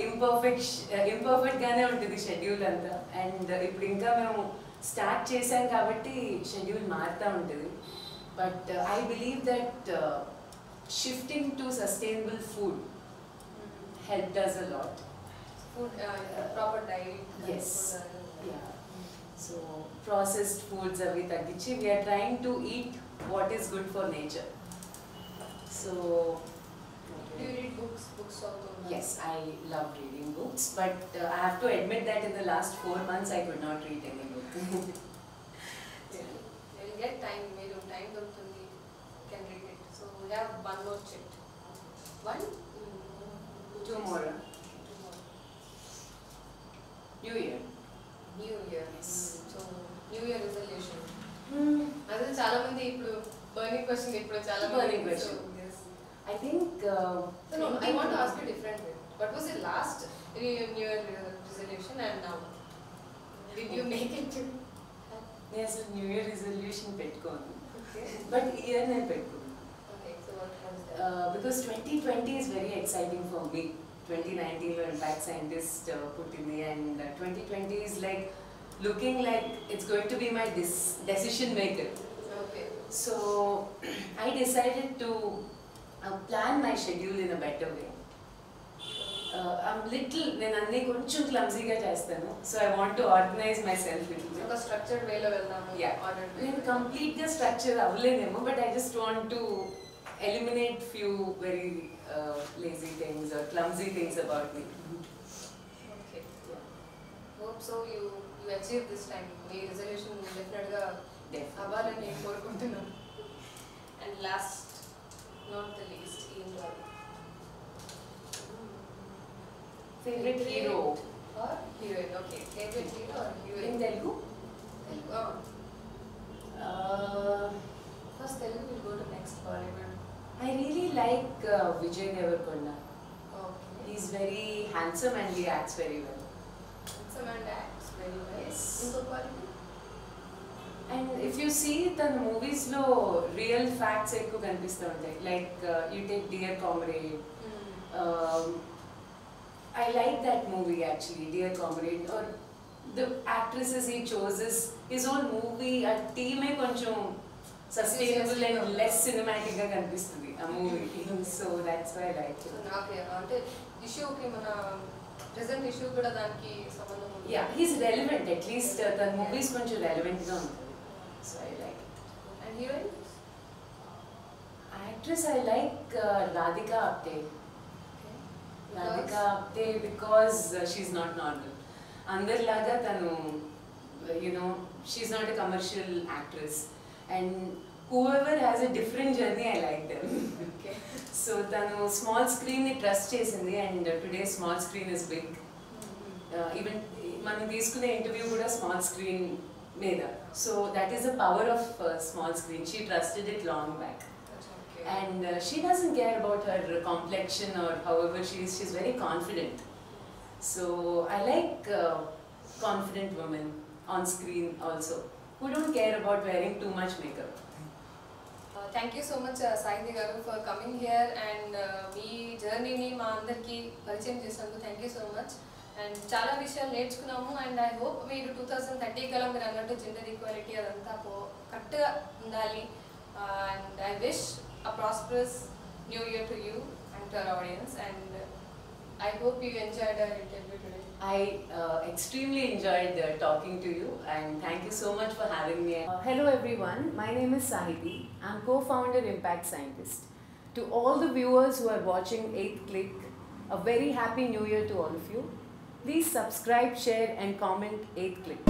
Imperfect gaane untadi schedule anta. And ippudu inka memu start chesam kabatti schedule maarta untadi. But I believe that shifting to sustainable food helped us a lot. Food, proper diet. Yes. Yeah. So processed foods avi taggichi we are trying to eat what is good for nature. So Do you read books also? yes, I love reading books, but I have to admit that in the last 4 months I could not read any book. You will get time, మీరు time దొరుకుతుంది, can read it. So we have one more chat. One? Two more. New Year. New Year. Yes. So New Year resolution. అదే చాలా మంది ఇప్పుడు burning question ఇప్పుడు చాలా Burning question. So, yes. I think So no, I want to ask you a different way. What was your last New Year resolution and now? Did you make it to? yes, New Year resolution పెట్టుకోను. Okay. But year నేను పెట్టుకున్నాను. Okay, so what was that? Because 2020 is very exciting for me. 2019 లో Impact Scientist పుట్టింది, and 2020 is like looking like it's going to be my decision maker. Okay. So I decided to plan my schedule in a better way. నేను అన్ని కొంచెం క్లమ్జీగా చేస్తాను. So I want to organise myself little. ఒక structured వేలో వెళ్దాము. నేను కంప్లీట్గా స్ట్రక్చర్ అవ్వలేనేమో, but I just want to eliminate few very lazy things or clumsy things about me. Okay. Hope so you achieve this time. Me resolution definitely అవ్వాలని నేను కోరుకుంటున్నాను. And last not the least, favorite hero or heroine? Okay, favorite hero or heroine? in Telugu? First Telugu, we'll go to next Bollywood. I really like Vijay Devarkonda. Okay. He's very handsome and he acts very well. Handsome and acts very well. Yes. Inko quality? And if you see the movies lo real facts ekku kanipistu untayi. Like you take Dear Comrade. I like that movie actually, Dear Comrade. Or the actresses he chooses, his own movie, a team koncham sustainable and less cinematic ga kanipistundi a movie. So that's why I like it. Okay, ante issue ki mana present issue kuda daniki sambandham undi. Yeah, he's relevant, at least the movies koncham relevant ga untadi. So I like it. And heroine? Actress I like Radhika Apte. Okay. Radhika Apte because she's not normal. Andarlaga tanu, you know, she's not a commercial actress. And whoever has a different journey, I like them. Okay. So tanu small screen ni trust chesindi, and today small screen is big. Even మనం తీసుకునే interview కూడా small screen మీద. So that is the power of small screen. She trusted it long back. Okay. And she doesn't care about her complexion or however she is. She's very confident. So I like confident women on screen also, who don't care about wearing too much makeup. Thank you so much Sahithi garu for coming here and మీ జర్నీని మా అందరికి పరిచయం చేసినందుకు thank you so much. And చాలా విషయాలు నేర్చుకున్నాము and I hope మీరు 2030 కల్లా మీరు అన్నట్టు జెండర్ ఈక్వాలిటీ అదంతా కరెక్ట్గా ఉండాలి. And I wish a prosperous new year to you and to our audience, and I hope you enjoyed our interview today. I extremely enjoyed talking to you, and thank you so much for having me. Hello everyone, my name is Sahithi. I'm co-founder Impact Scientist. To all the viewers who are watching 8th Click, a very happy new year to all of you. Please subscribe, share and comment 8th Click.